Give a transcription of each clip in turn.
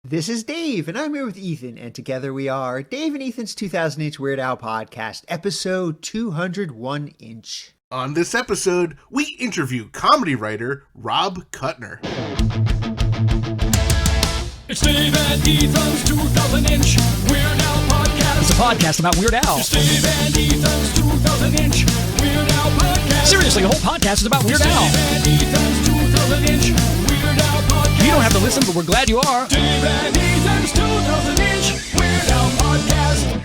This is Dave, and I'm here with Ethan, and together we are Dave and Ethan's 2000-inch Weird Al podcast, episode 201-inch. On this episode, we interview comedy writer Rob Kutner. It's Dave and Ethan's 2000-inch Weird Al podcast. It's a podcast about Weird Al. It's Dave and Ethan's 2000-inch Weird Al podcast. Seriously, the whole podcast is about Weird Al. Dave and Ethan's 2000-inch Weird Al podcast. You don't have to listen, but we're glad you are. Dave and Ethan's 2000-inch Weird Al podcast.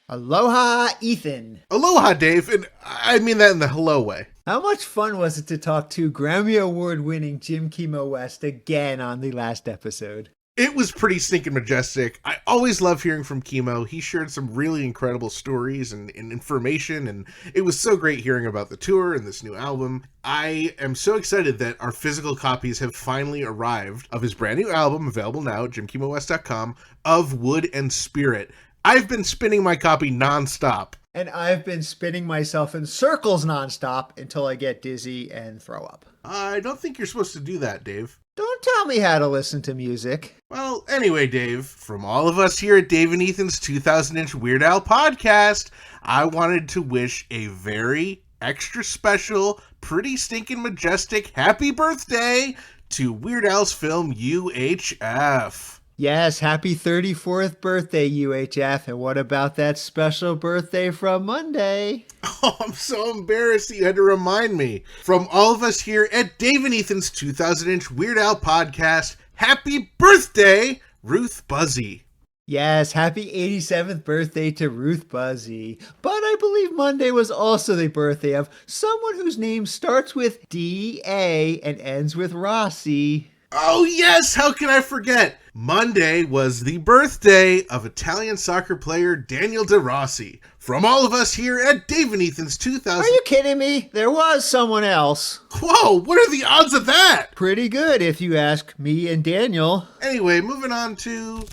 Aloha, Ethan. Aloha, Dave, and I mean that in the hello way. How much fun was it to talk to Grammy Award-winning Jim Chemo West again on the last episode? It was pretty stinking majestic. I always love hearing from Chemo. He shared some really incredible stories and information, and it was so great hearing about the tour and this new album. I am so excited that our physical copies have finally arrived of his brand new album, available now at jimchemowest.com, of Wood and Spirit. I've been spinning my copy nonstop. And I've been spinning myself in circles nonstop until I get dizzy and throw up. I don't think you're supposed to do that, Dave. Don't tell me how to listen to music. Well, anyway, Dave, from all of us here at Dave and Ethan's 2000-inch Weird Al podcast, I wanted to wish a very extra special, pretty stinking majestic happy birthday to Weird Al's film UHF. Yes, happy 34th birthday, UHF. And what about that special birthday from Monday? Oh, I'm so embarrassed that you had to remind me. From all of us here at Dave and Ethan's 2000-inch Weird Al podcast, happy birthday, Ruth Buzzy. Yes, happy 87th birthday to Ruth Buzzy. But I believe Monday was also the birthday of someone whose name starts with D-A and ends with Rossi. Oh yes, how can I forget? Monday was the birthday of Italian soccer player Daniel De Rossi. From all of us here at Dave and Ethan's 2000... Are you kidding me? There was someone else. Whoa, what are the odds of that? Pretty good if you ask me and Daniel. Anyway, moving on to...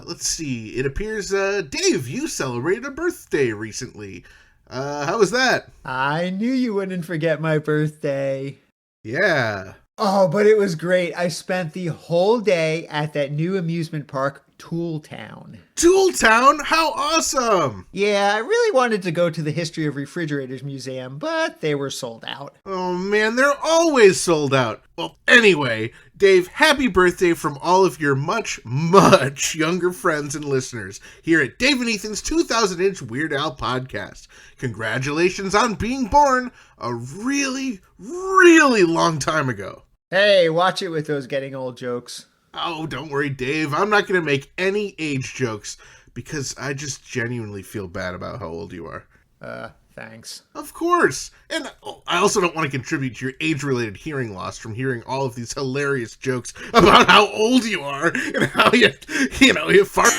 let's see. It appears, Dave, you celebrated a birthday recently. How was that? I knew you wouldn't forget my birthday. Yeah. Oh, but it was great. I spent the whole day at that new amusement park, Tool Town. Tool Town? How awesome! Yeah, I really wanted to go to the History of Refrigerators Museum, but they were sold out. Oh man, they're always sold out. Well, anyway, Dave, happy birthday from all of your much, much younger friends and listeners here at Dave and Ethan's 2000-inch Weird Al podcast. Congratulations on being born a really, really long time ago. Hey, watch it with those getting old jokes. Oh, don't worry, Dave. I'm not going to make any age jokes because I just genuinely feel bad about how old you are. Thanks. Of course. And I also don't want to contribute to your age-related hearing loss from hearing all of these hilarious jokes about how old you are and how you fart.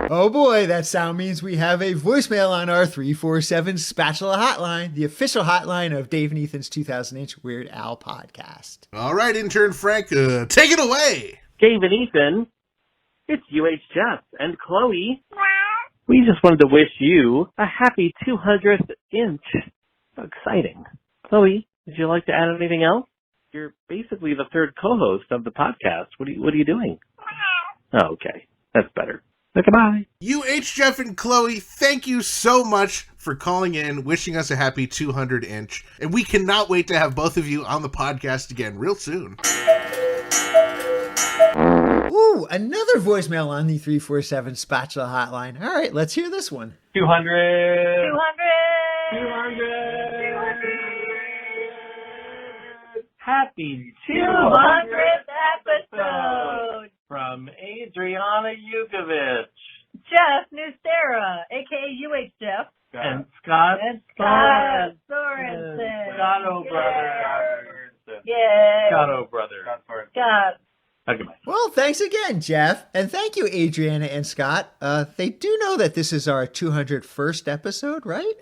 Oh boy, that sound means we have a voicemail on our 347 Spatula Hotline, the official hotline of Dave and Ethan's 2000-inch Weird Al podcast. All right, intern Frank, take it away. Dave and Ethan, it's UHF and Chloe. We just wanted to wish you a happy 200th inch. So exciting. Chloe, would you like to add anything else? You're basically the third co-host of the podcast. What are you doing? Oh, okay. That's better. Goodbye. Jeff and Chloe, thank you so much for calling in, wishing us a happy 200-inch. And we cannot wait to have both of you on the podcast again real soon. Ooh, another voicemail on the 347 Spatula Hotline. All right, let's hear this one. 200. 200. Happy 200th episode. From Adriana Yukovich. Jeff Nustera, a.k.a. UHF. And Scott. Sorensen. Scott O'Brother. Yay. Scott O'Brother. Scott. Okay, bye. Well, thanks again, Jeff. And thank you, Adriana and Scott. They do know that this is our 201st episode, right?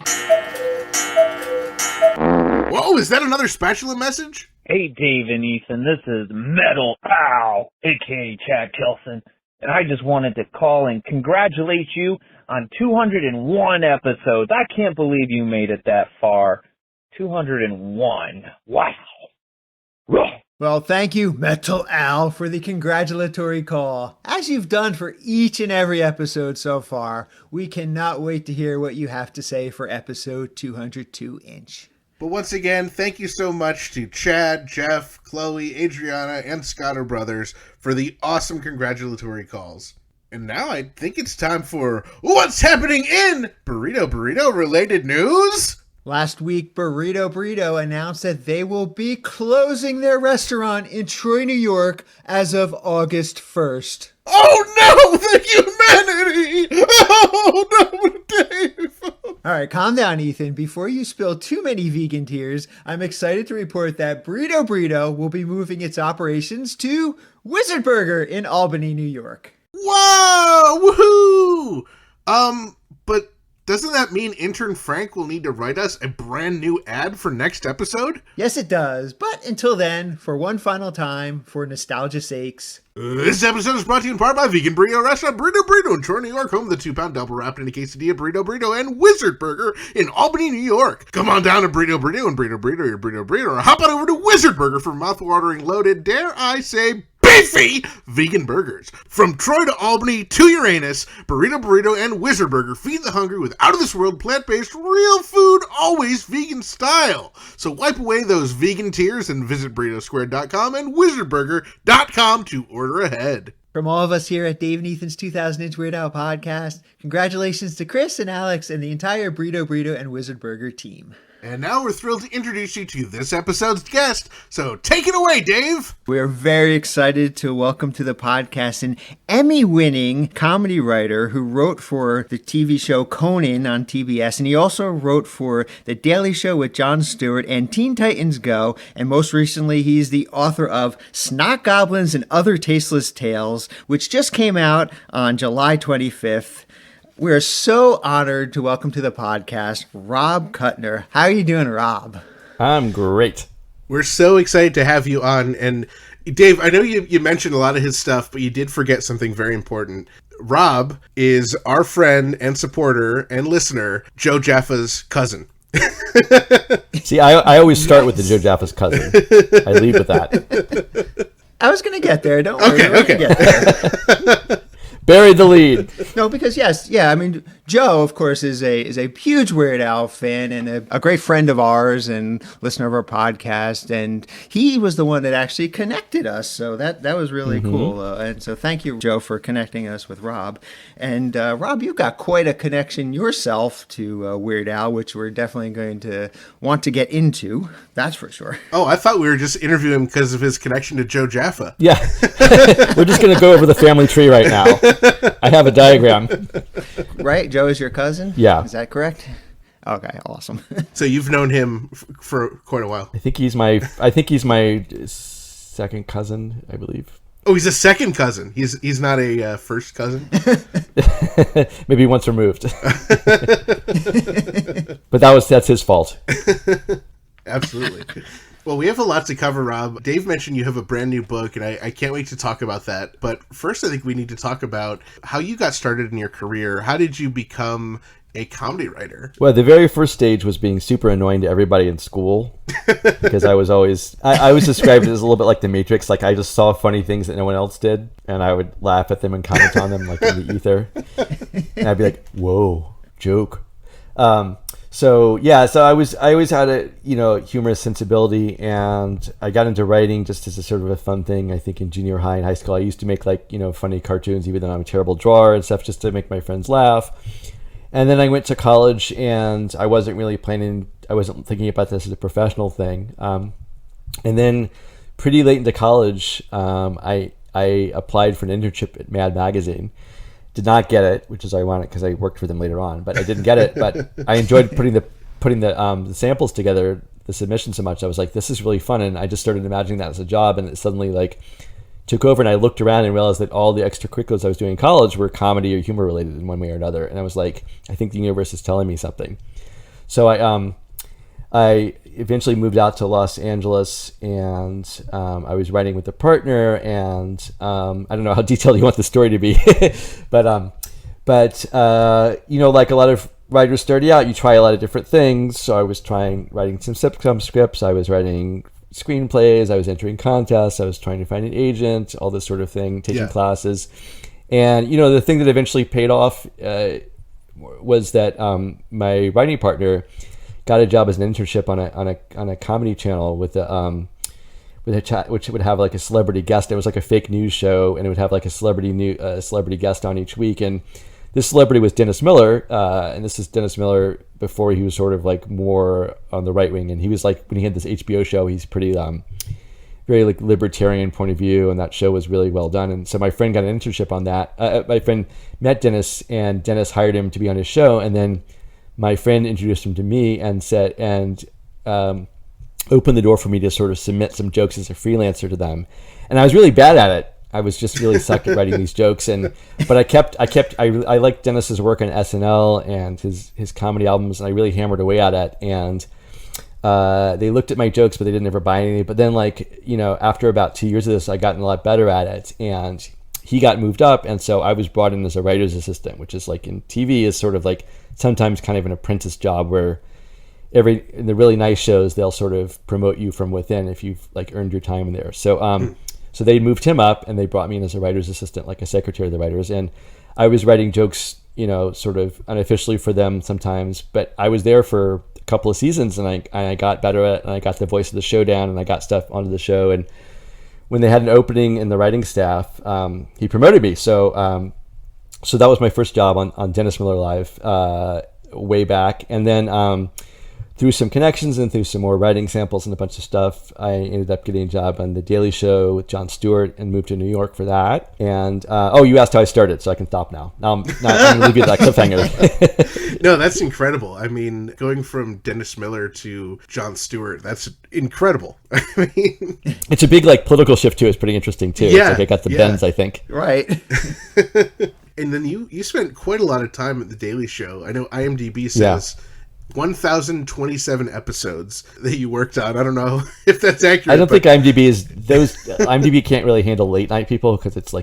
Whoa, is that another spatula message? Hey, Dave and Ethan, this is Metal Ow, a.k.a. Chad Kelson, and I just wanted to call and congratulate you on 201 episodes. I can't believe you made it that far. 201. Wow. Well, thank you, Metal Al, for the congratulatory call. As you've done for each and every episode so far, we cannot wait to hear what you have to say for episode 202-inch. But once again, thank you so much to Chad, Jeff, Chloe, Adriana, and Scotter Brothers for the awesome congratulatory calls. And now I think it's time for What's Happening in Burrito related news? Last week, Burrito announced that they will be closing their restaurant in Troy, New York as of August 1st. Oh no, the humanity! Oh no, Dave! All right, calm down, Ethan. Before you spill too many vegan tears, I'm excited to report that Burrito will be moving its operations to Wizard Burger in Albany, New York. Wow! Woohoo! But doesn't that mean intern Frank will need to write us a brand new ad for next episode? Yes, it does. But until then, for one final time, for nostalgia's sakes. This episode is brought to you in part by vegan burrito restaurant Burrito in Troy, New York, home of the 2-pound double wrapped in a quesadilla Burrito and Wizard Burger in Albany, New York. Come on down to Burrito and Burrito your Burrito, or hop on over to Wizard Burger for mouth-watering, loaded, dare I say, beefy vegan burgers. From Troy to Albany to Uranus, Burrito and Wizard Burger feed the hungry with out-of-this-world plant-based real food, always vegan style. So wipe away those vegan tears and visit burritosquared.com and wizardburger.com to order ahead. From all of us here at Dave and Ethan's 2000-inch Weird Al podcast, congratulations to Chris and Alex and the entire Burrito and Wizard Burger team. And now we're thrilled to introduce you to this episode's guest. So take it away, Dave. We're very excited to welcome to the podcast an Emmy-winning comedy writer who wrote for the TV show Conan on TBS, and he also wrote for The Daily Show with Jon Stewart and Teen Titans Go, and most recently he's the author of Snot, Goblins, and Other Tasteless Tales, which just came out on July 25th. We're so honored to welcome to the podcast Rob Kutner. How are you doing, Rob? I'm great. We're so excited to have you on. And Dave, I know you mentioned a lot of his stuff, but you did forget something very important. Rob is our friend and supporter and listener, Joe Jaffa's cousin. See, I always start with the Joe Jaffa's cousin. I lead with that. I was going to get there. Don't worry. Okay. Get there. Buried the lead. No, because I mean, Joe, of course, is a huge Weird Al fan and a great friend of ours and listener of our podcast, and he was the one that actually connected us. So that was really cool, and so thank you, Joe, for connecting us with Rob. And Rob, you've got quite a connection yourself to Weird Al, which we're definitely going to want to get into. That's for sure. Oh, I thought we were just interviewing him because of his connection to Joe Jaffa. Yeah. We're just going to go over the family tree right now. I have a diagram. Right? Joe is your cousin? Yeah. Is that correct? Okay, awesome. So you've known him for quite a while. I think he's my second cousin, I believe. Oh, he's a second cousin. He's not a first cousin. Maybe once removed. But that's his fault. Absolutely. Well, we have a lot to cover, Rob. Dave mentioned you have a brand new book, and I can't wait to talk about that. But first, I think we need to talk about how you got started in your career. How did you become a comedy writer? Well, the very first stage was being super annoying to everybody in school because I was always, I was described as a little bit like the Matrix. Like I just saw funny things that no one else did, and I would laugh at them and comment on them like in the ether. And I'd be like, whoa, joke. So I always had a humorous sensibility, and I got into writing just as a sort of a fun thing. I think in junior high and high school, I used to make funny cartoons, even though I'm a terrible drawer and stuff, just to make my friends laugh. And then I went to college, and I wasn't thinking about this as a professional thing. And then pretty late into college, I applied for an internship at Mad Magazine. Did not get it, which is ironic because I worked for them later on. But I didn't get it. But I enjoyed putting the samples together, the submission so much. I was like, this is really fun, and I just started imagining that as a job, and it suddenly took over. And I looked around and realized that all the extracurriculars I was doing in college were comedy or humor related in one way or another. And I was like, I think the universe is telling me something. So I eventually moved out to Los Angeles, and I was writing with a partner, and I don't know how detailed you want the story to be, but like a lot of writers starting out, you try a lot of different things. So I was writing some sitcom scripts. I was writing screenplays, I was entering contests, I was trying to find an agent, all this sort of thing, taking classes. And, the thing that eventually paid off was that my writing partner got a job as an internship on a comedy channel with a chat, which would have like a celebrity guest. It was like a fake news show, and it would have like a celebrity guest on each week. And this celebrity was Dennis Miller, and this is Dennis Miller before he was sort of like more on the right wing. And he was like, when he had this HBO show, he's pretty very like libertarian point of view, and that show was really well done. And so my friend got an internship on that. My friend met Dennis, and Dennis hired him to be on his show, and then my friend introduced him to me and opened the door for me to sort of submit some jokes as a freelancer to them. And I was really bad at it. I was just really sucked at writing these jokes, but I liked Dennis's work on SNL and his comedy albums, and I really hammered away at it. And they looked at my jokes, but they didn't ever buy any. But then, after about 2 years of this, I gotten a lot better at it, and he got moved up, and so I was brought in as a writer's assistant, which is like in TV is sort of like sometimes kind of an apprentice job where in the really nice shows they'll sort of promote you from within if you've like earned your time there. So so they moved him up, and they brought me in as a writer's assistant, like a secretary of the writers, and I was writing jokes, sort of unofficially for them sometimes, but I was there for a couple of seasons, and I got better at it, and I got the voice of the show down, and I got stuff onto the show. And when they had an opening in the writing staff, he promoted me. So so that was my first job on Dennis Miller Live way back. And then through some connections and through some more writing samples and a bunch of stuff, I ended up getting a job on The Daily Show with Jon Stewart and moved to New York for that. And, you asked how I started, so I can stop now. I'm going to leave you that cliffhanger. No, that's incredible. I mean, going from Dennis Miller to Jon Stewart, that's incredible. I mean, it's a big, political shift, too. It's pretty interesting, too. Yeah, it's like I got the bends, I think. Right. And then you spent quite a lot of time at The Daily Show. I know IMDb says 1,027 episodes that you worked on. I don't know if that's accurate. I don't think IMDb can't really handle late night people because it's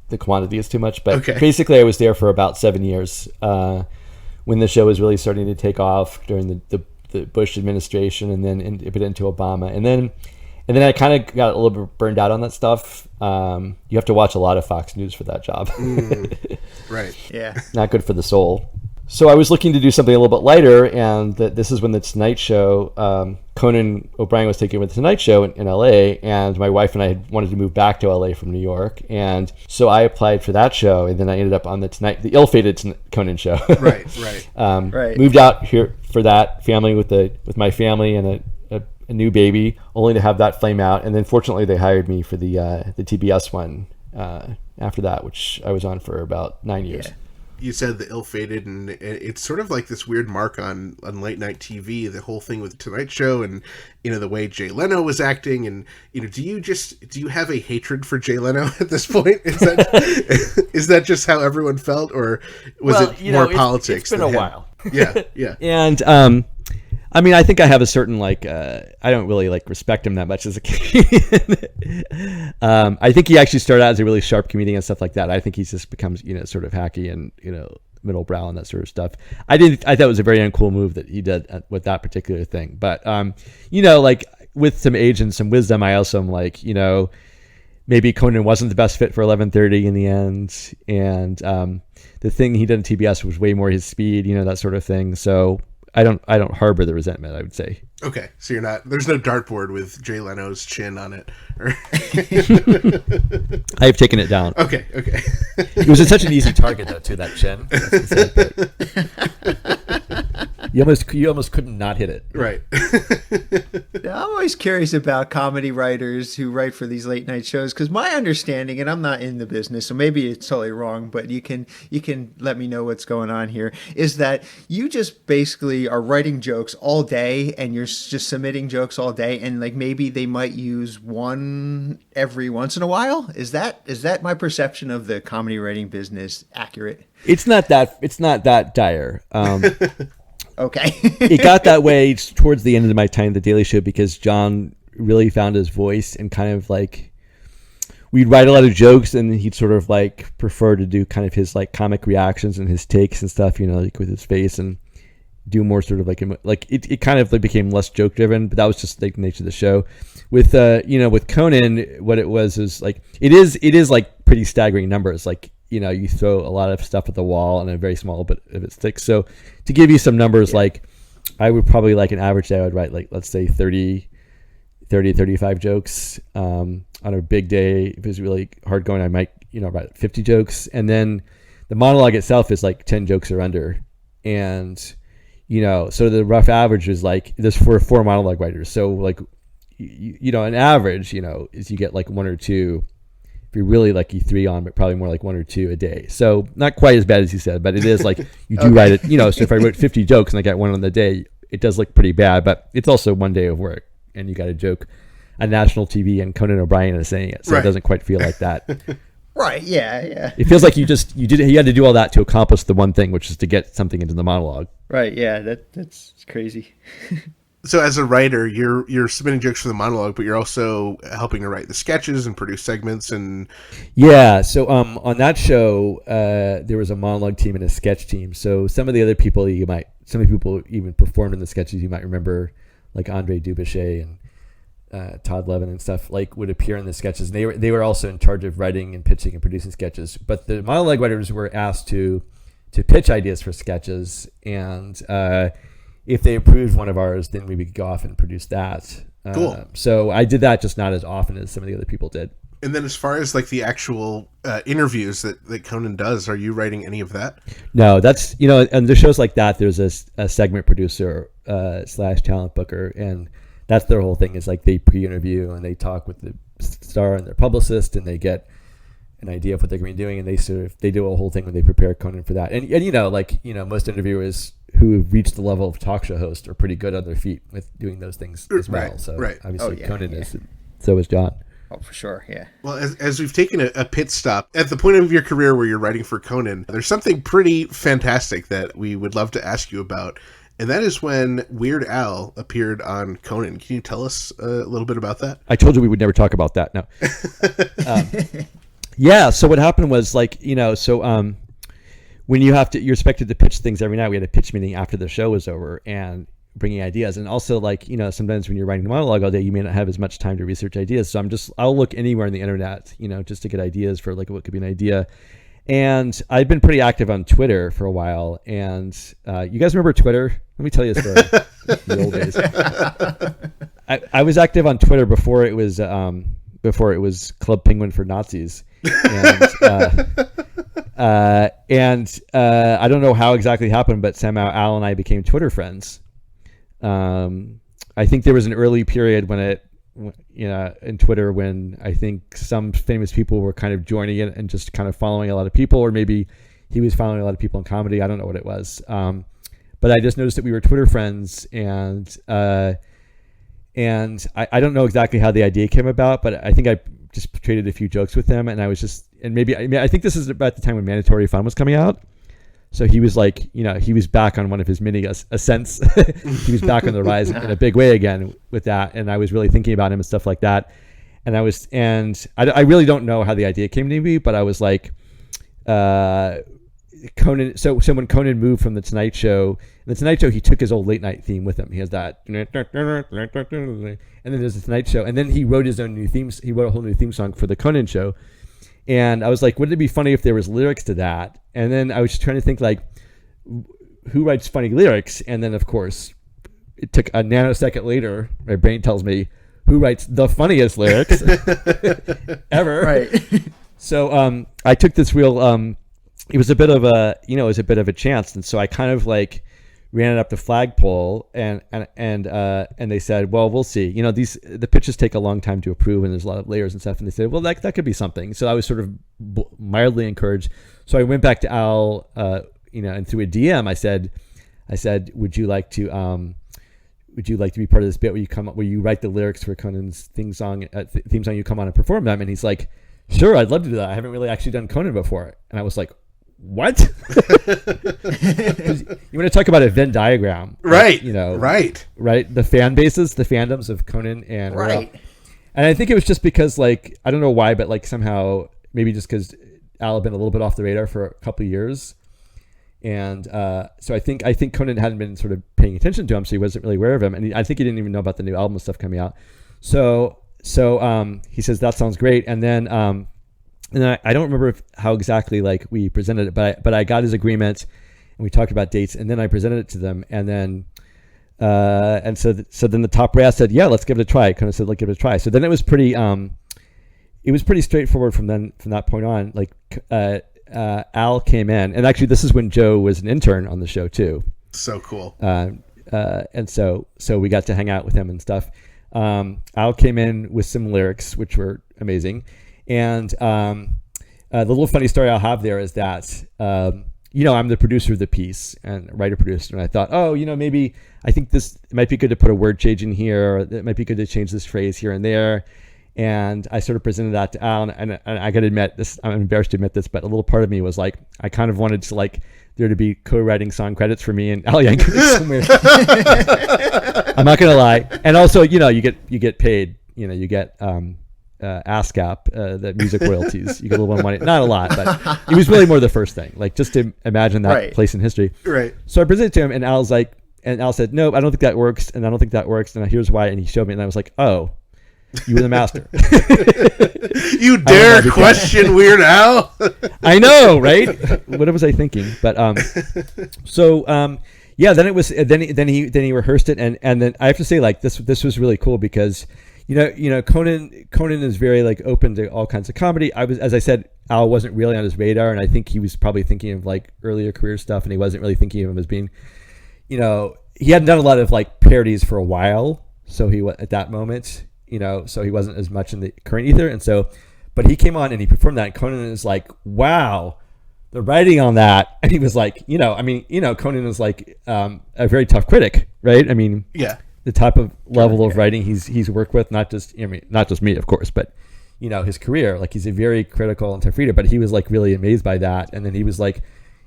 the quantity is too much. But basically, I was there for about 7 years when the show was really starting to take off during the Bush administration, and then a bit into Obama, and then I kind of got a little bit burned out on that stuff. You have to watch a lot of Fox News for that job. Right. Yeah. Not good for the soul. So I was looking to do something a little bit lighter, and this is when the Tonight Show, Conan O'Brien was taking over the Tonight Show in LA, and my wife and I had wanted to move back to LA from New York, and so I applied for that show, and then I ended up on the ill-fated Conan show. Right. Right. Moved out here for that family with my family and a new baby, only to have that flame out, and then fortunately they hired me for the TBS one after that, which I was on for about 9 years. Yeah. You said the ill-fated, and it's sort of like this weird mark on late night TV, the whole thing with the Tonight Show, and the way Jay Leno was acting, and do you have a hatred for Jay Leno at this point? Is that just how everyone felt, or was it more politics? It's been a while. Yeah. And I mean, I think I have a certain I don't really respect him that much as a comedian. I think he actually started out as a really sharp comedian and stuff like that. I think he's just becomes sort of hacky and middle brow and that sort of stuff. I thought it was a very uncool move that he did with that particular thing. But with some age and some wisdom, I also am maybe Conan wasn't the best fit for 11:30 in the end, and the thing he did on TBS was way more his speed, that sort of thing. So I don't harbor the resentment, I would say. Okay, so there's no dartboard with Jay Leno's chin on it. I've taken it down. Okay. It was such an easy target, though, to that chin. You almost couldn't not hit it. Right. I'm always curious about comedy writers who write for these late night shows, because my understanding, and I'm not in the business, so maybe it's totally wrong, but you can let me know what's going on here, is that you just basically are writing jokes all day, and you're just submitting jokes all day, and maybe they might use one every once in a while. Is that my perception of the comedy writing business accurate? It's not that dire. Okay. It got that way towards the end of my time at The Daily Show because John really found his voice, and kind of we'd write a lot of jokes, and he'd sort of prefer to do kind of his comic reactions and his takes and stuff, with his face. And do more sort of like it kind of like became less joke driven, but that was just like the nature of the show. With with Conan, what it was is like it is like pretty staggering numbers. Like, you throw a lot of stuff at the wall and a very small bit of it sticks. So to give you some numbers, like I would probably like an average day I would write like, let's say 35 jokes. On a big day, if it was really hard going, I might write 50 jokes, and then the monologue itself is like 10 jokes or under. And so the rough average is like this for 4 monologue writers. So like an average is you get like 1 or 2, if you're really lucky, 3 on, but probably more like 1 or 2 a day. So not quite as bad as you said, but it is like you do write it. So if I wrote 50 jokes and I got 1 on the day, it does look pretty bad, but it's also 1 day of work, and you got a joke on national TV and Conan O'Brien is saying it, so It doesn't quite feel like that. Right? Yeah. It feels like you had to do all that to accomplish the one thing, which is to get something into the monologue. Right. Yeah. That's crazy. So as a writer, you're submitting jokes for the monologue, but you're also helping to write the sketches and produce segments and. Yeah. So on that show, there was a monologue team and a sketch team. So some of the other people some of the people even performed in the sketches you might remember, like Andre Dubuchet and Todd Levin and stuff, like would appear in the sketches. They were also in charge of writing and pitching and producing sketches. But the monologue writers were asked to pitch ideas for sketches, and if they approved one of ours, then we would go off and produce that. Cool. So I did that, just not as often as some of the other people did. And then as far as like the actual interviews that Conan does, are you writing any of that? No, that's, and the shows like that, there's a segment producer / talent booker, and that's their whole thing, is like they pre-interview and they talk with the star and their publicist, and they get an idea of what they're going to be doing, and they do a whole thing when they prepare Conan for that. And most interviewers who have reached the level of talk show host are pretty good on their feet with doing those things as well. Right, so right. obviously Conan is, so is Jon. Oh, for sure, yeah. Well, as we've taken a pit stop at the point of your career where you're writing for Conan, there's something pretty fantastic that we would love to ask you about, and that is when Weird Al appeared on Conan. Can you tell us a little bit about that? I told you we would never talk about that. No. Yeah. So what happened was when you're expected to pitch things every night, we had a pitch meeting after the show was over and bringing ideas. And also sometimes when you're writing a monologue all day, you may not have as much time to research ideas. So I'll look anywhere on the internet, just to get ideas for like what could be an idea. And I've been pretty active on Twitter for a while. And you guys remember Twitter? Let me tell you a story. The old days. I was active on Twitter before it was Club Penguin for Nazis. And I don't know how exactly it happened, but somehow Al and I became Twitter friends. I think there was an early period in Twitter when I think some famous people were kind of joining it and just kind of following a lot of people, or maybe he was following a lot of people in comedy. I don't know what it was. But I just noticed that we were Twitter friends, and I don't know exactly how the idea came about, but I think I just traded a few jokes with him, and I think this is about the time when Mandatory Fun was coming out. So he was like, he was back on one of his mini ascents. He was back on the rise in a big way again with that. And I was really thinking about him and stuff like that. And I really don't know how the idea came to me, but I was like, Conan. So when Conan moved from the Tonight Show, he took his old late night theme with him. He has that, and then there's the Tonight Show, and then he wrote his own new themes. He wrote a whole new theme song for the Conan show. And I was like, wouldn't it be funny if there was lyrics to that? And then I was just trying to think, like, who writes funny lyrics? And then, of course, it took a nanosecond later, my brain tells me, who writes the funniest lyrics ever? Right. So I took this real, it was a bit of a chance. And so I kind of like ran it up the flagpole, and they said, well, we'll see. The pitches take a long time to approve, and there's a lot of layers and stuff. And they said, well, that could be something. So I was sort of mildly encouraged. So I went back to Al, and through a DM, I said, would you like to be part of this bit where you write the lyrics for Conan's theme song? You come on and perform them. And he's like, sure, I'd love to do that. I haven't really actually done Conan before. And I was like, what? You want to talk about a Venn diagram, right? Right. The fan bases, the fandoms of Conan and right. And I think it was just because, like, I don't know why, but like somehow maybe just because Al had been a little bit off the radar for a couple of years, And so I think Conan hadn't been sort of paying attention to him, so he wasn't really aware of him, and I think he didn't even know about the new album stuff coming out. So he says that sounds great, and then I don't remember how exactly like we presented it, but I got his agreement, and we talked about dates, and then I presented it to them, and then so then the top brass said, yeah, let's give it a try. Conan said, let's give it a try. So then it was pretty straightforward from that point on. Like Al came in, and actually this is when Joe was an intern on the show too. So cool. And so we got to hang out with him and stuff. Al came in with some lyrics, which were amazing. And the little funny story I'll have there is that, I'm the producer of the piece and writer-producer. And I thought, maybe I think it might be good to put a word change in here. Or it might be good to change this phrase here and there. And I sort of presented that to Al. And I got to admit this, I'm embarrassed to admit this, but a little part of me was like, I kind of wanted to like there to be co-writing song credits for me and Al Yankovic somewhere. I'm not gonna lie. And also, you get paid. You get ASCAP, the music royalties. You get a little more money, not a lot, but it was really more the first thing. Like just to imagine that place in history. Right. So I presented to him, and Al said, "Nope, I don't think that works, and I don't think that works." And here's why. And he showed me, and I was like, "Oh, you were the master." You dare question Weird Al? I know, right? What was I thinking? But then it was then he rehearsed it, and then I have to say, like, this was really cool because Conan is very like open to all kinds of comedy. As I said, Al wasn't really on his radar, and I think he was probably thinking of like earlier career stuff, and he wasn't really thinking of him as being, he hadn't done a lot of like parodies for a while, so he was at that moment. So he wasn't as much in the current ether. And so, but he came on and he performed that. And Conan is like, wow, the writing on that. And he was like, Conan is like a very tough critic, right? I mean, yeah, the type of level of writing he's worked with, not just me, of course, but, his career, like he's a very critical and tough reader, but he was like really amazed by that. And then he was like,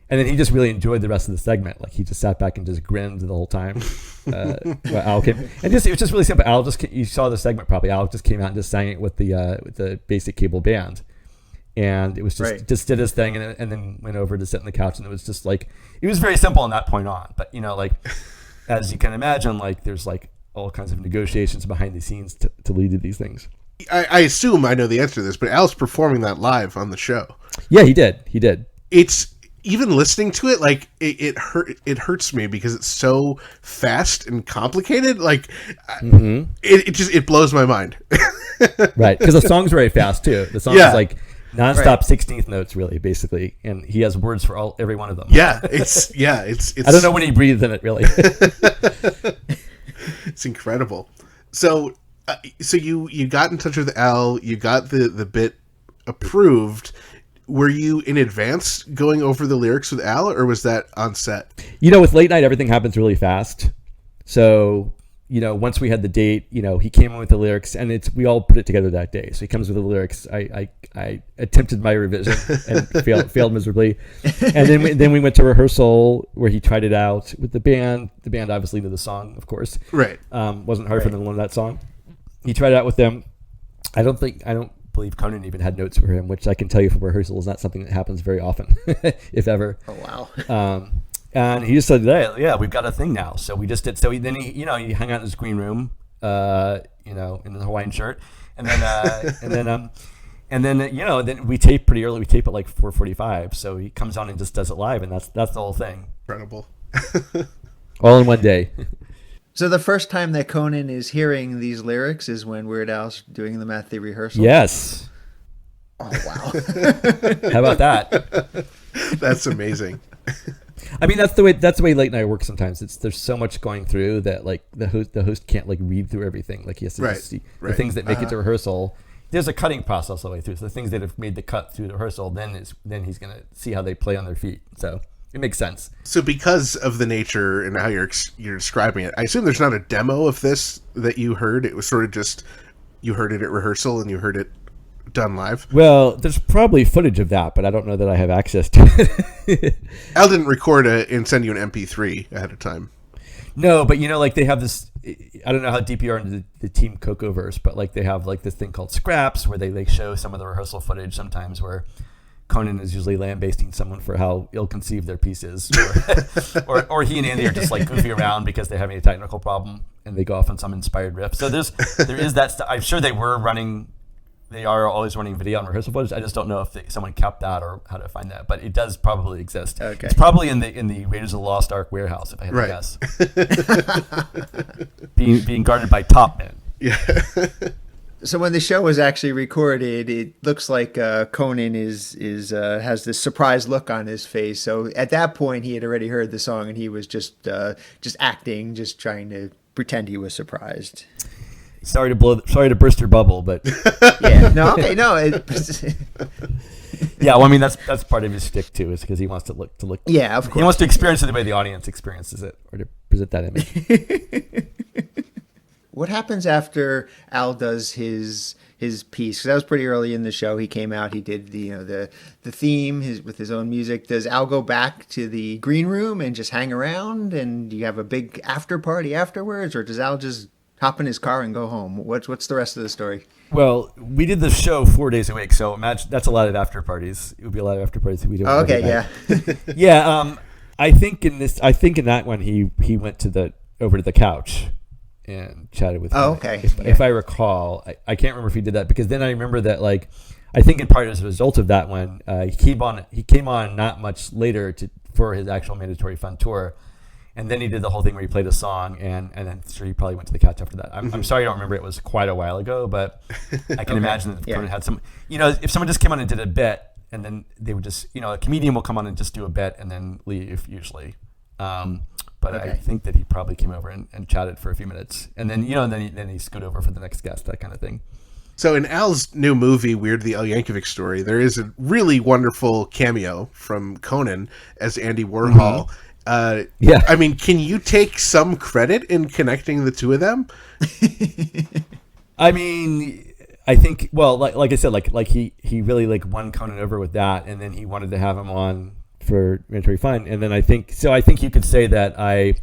and then he just really enjoyed the rest of the segment. Like he just sat back and just grinned the whole time. Al came, and it was just really simple. Al you saw the segment probably. Al just came out and just sang it with the basic cable band, and it was just did his thing, and then went over to sit on the couch, and it was just like it was very simple on that point on. But like as you can imagine, like there's like all kinds of negotiations behind the scenes to lead to these things. I assume I know the answer to this, but Al's performing that live on the show. Yeah, he did. It's even listening to it, like it hurts me because it's so fast and complicated. Like it blows my mind. Right, because the song's very fast too. The song is like nonstop 16th notes, really, basically, and he has words for every one of them. Yeah, it's I don't know when he breathed in it, really. It's incredible. So you got in touch with Al. You got the bit approved. Were you in advance going over the lyrics with Al, or was that on set? With late night, everything happens really fast. So, once we had the date, he came in with the lyrics, and we all put it together that day. So he comes with the lyrics. I attempted my revision and failed miserably. And then we went to rehearsal where he tried it out with the band. The band obviously knew the song, of course. Right. Wasn't hard for them to learn that song. He tried it out with them. I don't believe Conan even had notes for him, which I can tell you from rehearsal is not something that happens very often, if ever. Oh wow! And he just said, "Yeah, we've got a thing now." So we just did. So he hung out in his green room, in the Hawaiian shirt, and then then we tape pretty early. We tape at like 4:45. So he comes on and just does it live, and that's the whole thing. Incredible. All in one day. So the first time that Conan is hearing these lyrics is when Weird Al's doing them at the rehearsal? Yes. Oh, wow. How about that? That's amazing. I mean, that's the way late night works sometimes. There's so much going through that like the host can't like read through everything. Like he has to just see the things that make it to rehearsal. There's a cutting process all the way through. So the things that have made the cut through the rehearsal, then he's going to see how they play on their feet. So it makes sense. So because of the nature and how you're describing it, I assume there's not a demo of this that you heard. It was sort of just you heard it at rehearsal and you heard it done live. Well, there's probably footage of that, but I don't know that I have access to it. Al didn't record it and send you an MP3 ahead of time. No, but like they have this. I don't know how deep you are into the Team Cocoverse, but like they have like this thing called scraps where they show some of the rehearsal footage sometimes where Conan is usually lambasting someone for how ill-conceived their piece is, or he and Andy are just like goofy around because they're having a technical problem and they go off on some inspired riff. So there is that stuff. I'm sure they are always running video and rehearsal footage. I just don't know if someone kept that or how to find that, but it does probably exist. Okay. It's probably in the Raiders of the Lost Ark warehouse, if I had to guess. being guarded by top men. Yeah. So when the show was actually recorded, it looks like Conan is has this surprised look on his face. So at that point, he had already heard the song, and he was just acting, just trying to pretend he was surprised. Sorry to burst your bubble, but Yeah, no, okay, no. yeah, well, I mean that's part of his shtick too, is because he wants to look. Yeah, of course. He wants to experience it the way the audience experiences it, or to present that image. What happens after Al does his piece? 'Cause that was pretty early in the show. He came out. He did the theme with his own music. Does Al go back to the green room and just hang around? And do you have a big after party afterwards, or does Al just hop in his car and go home? What's the rest of the story? Well, we did the show 4 days a week, so imagine that's a lot of after parties. It would be a lot of after parties if we don't. Oh, okay, yeah. Yeah, I think in that one he went over to the couch and chatted with me. Oh, okay. If I recall, I can't remember if he did that, because then I remember that, like, I think in part as a result of that one, he came on not much later for his actual Mandatory Fun tour, and then he did the whole thing where he played a song, and then sure he probably went to the couch after that. I'm sorry I don't remember. It was quite a while ago, but I can imagine that Conan had some. If someone just came on and did a bit, and then they would just, a comedian will come on and just do a bit and then leave usually. But I think that he probably came over and chatted for a few minutes, and then then he scooted over for the next guest, that kind of thing. So in Al's new movie, Weird the Al Yankovic Story, there is a really wonderful cameo from Conan as Andy Warhol. Yeah. I mean, can you take some credit in connecting the two of them? I mean, I think, well, like I said, like he really won Conan over with that, and then he wanted to have him on for Mandatory Fun, and then I think you could say that I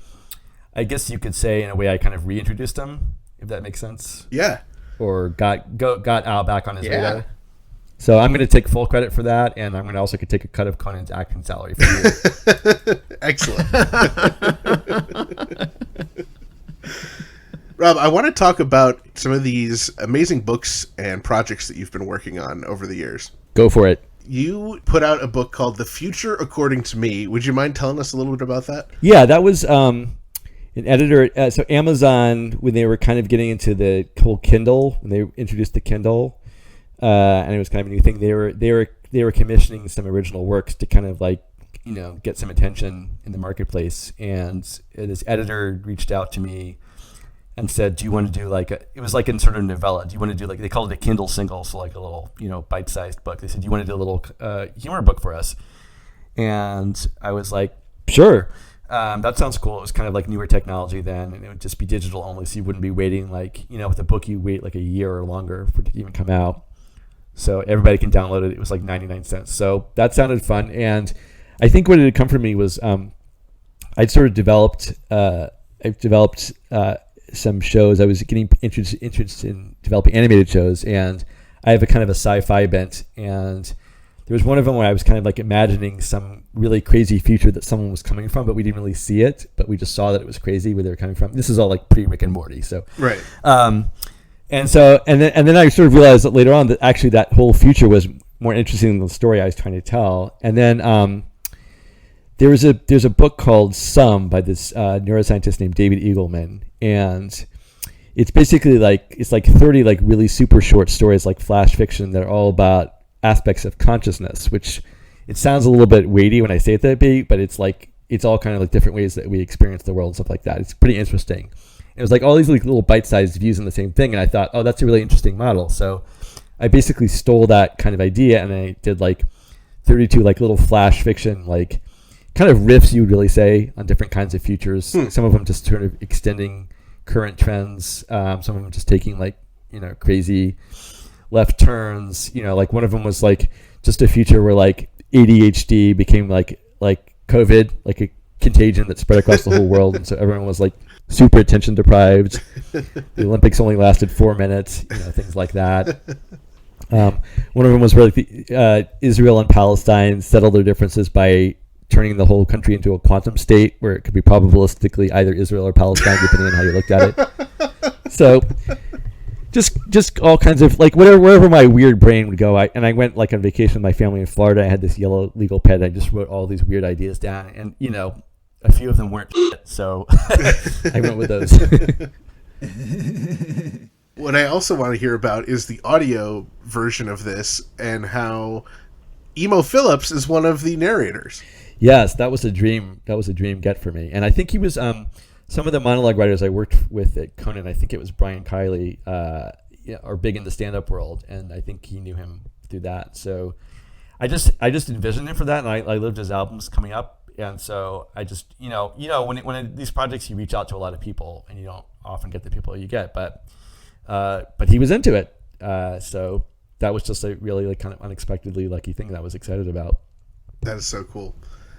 guess you could say in a way I kind of reintroduced him, if that makes sense. Yeah. Or got Al back on his radar. So I'm going to take full credit for that, and I'm going to also take a cut of Conan's acting salary for you. Excellent. Rob, I want to talk about some of these amazing books and projects that you've been working on over the years. Go for it. You put out a book called The Future According to Me. Would you mind telling us a little bit about that? Yeah, that was an editor. So Amazon, when they were kind of getting into the whole Kindle, when they introduced the Kindle, and it was kind of a new thing, they were commissioning some original works to kind of get some attention in the marketplace. And this editor reached out to me and said, do you want to do it was like in sort of novella. Do you want to do they called it a Kindle single, so like a little, bite-sized book. They said, do you want to do a little humor book for us? And I was like, sure. That sounds cool. It was kind of like newer technology then, and it would just be digital only, so you wouldn't be waiting with a book you wait like a year or longer for it to even come out. So everybody can download it. It was like 99 cents. So that sounded fun. And I think what it had come from me was I'd sort of developed some shows. I was getting interested in developing animated shows, and I have a kind of a sci-fi bent, and there was one of them where I was kind of imagining some really crazy future that someone was coming from, but we didn't really see it, but we just saw that it was crazy where they were coming from. This is all pre Rick and Morty, so right. And then I sort of realized that later on that actually that whole future was more interesting than the story I was trying to tell. And then there's a book called Some by this neuroscientist named David Eagleman, and it's basically 30 really super short stories, like flash fiction, that are all about aspects of consciousness, which it sounds a little bit weighty when I say it that big, but it's all kind of different ways that we experience the world and stuff like that. It's pretty interesting. It was all these little bite-sized views on the same thing, and I thought, oh, that's a really interesting model. So I basically stole that kind of idea, and I did 32 little flash fiction, kind of riffs, you would really say, on different kinds of futures. Some of them just sort of extending current trends. Some of them just taking crazy left turns. One of them was just a future where ADHD became like COVID, like a contagion that spread across the whole world, and so everyone was super attention deprived. The Olympics only lasted 4 minutes, things like that. One of them was where Israel and Palestine settle their differences by turning the whole country into a quantum state where it could be probabilistically either Israel or Palestine, depending on how you looked at it. So just all kinds of like wherever my weird brain would go. I went like on vacation with my family in Florida. I had this yellow legal pad. I just wrote all these weird ideas down, and a few of them weren't shit, so I went with those. What I also want to hear about is the audio version of this and how Emo Phillips is one of the narrators. Yes, that was a dream. That was a dream get for me. And I think he was some of the monologue writers I worked with at Conan. I think it was Brian Kiley, are big in the stand-up world, and I think he knew him through that. So I just envisioned him for that, and I lived his albums coming up, and so I just when these projects you reach out to a lot of people, and you don't often get the people you get, but he was into it, so that was just a really like kind of unexpectedly lucky thing that I was excited about. That is so cool.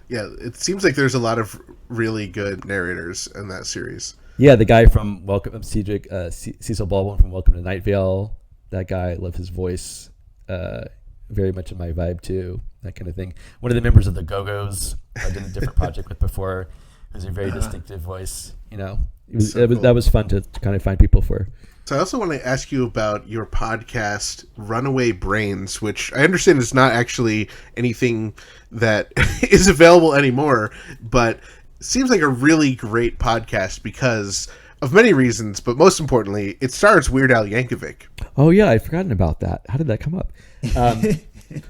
Yeah, it seems like there's a lot of really good narrators in that series. Yeah, the guy from Cecil Baldwin from Welcome to Night Vale. That guy, I love his voice. Very much in my vibe too. That kind of thing. One of the members of the Go-Go's I did a different project with before. It was a very distinctive voice. That was fun to kind of find people for. So I also want to ask you about your podcast, Runaway Brains, which I understand is not actually anything that is available anymore, but seems like a really great podcast because of many reasons, but most importantly, it stars Weird Al Yankovic. Oh yeah, I'd forgotten about that. How did that come up?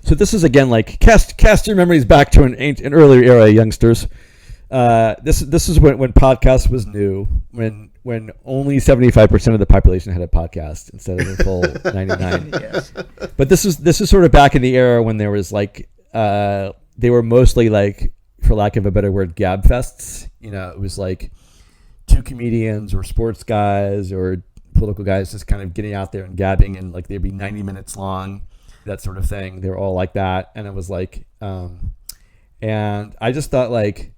So this is again like cast your memories back to an earlier era, youngsters. This is when podcast was new, when only 75% of the population had a podcast instead of the full 99. Yes. But this is sort of back in the era when there was like they were mostly like, for lack of a better word, gab fests. It was like two comedians or sports guys or political guys just kind of getting out there and gabbing, and like they'd be 90 minutes long, that sort of thing. They were all like that, and it was like, and I just thought like,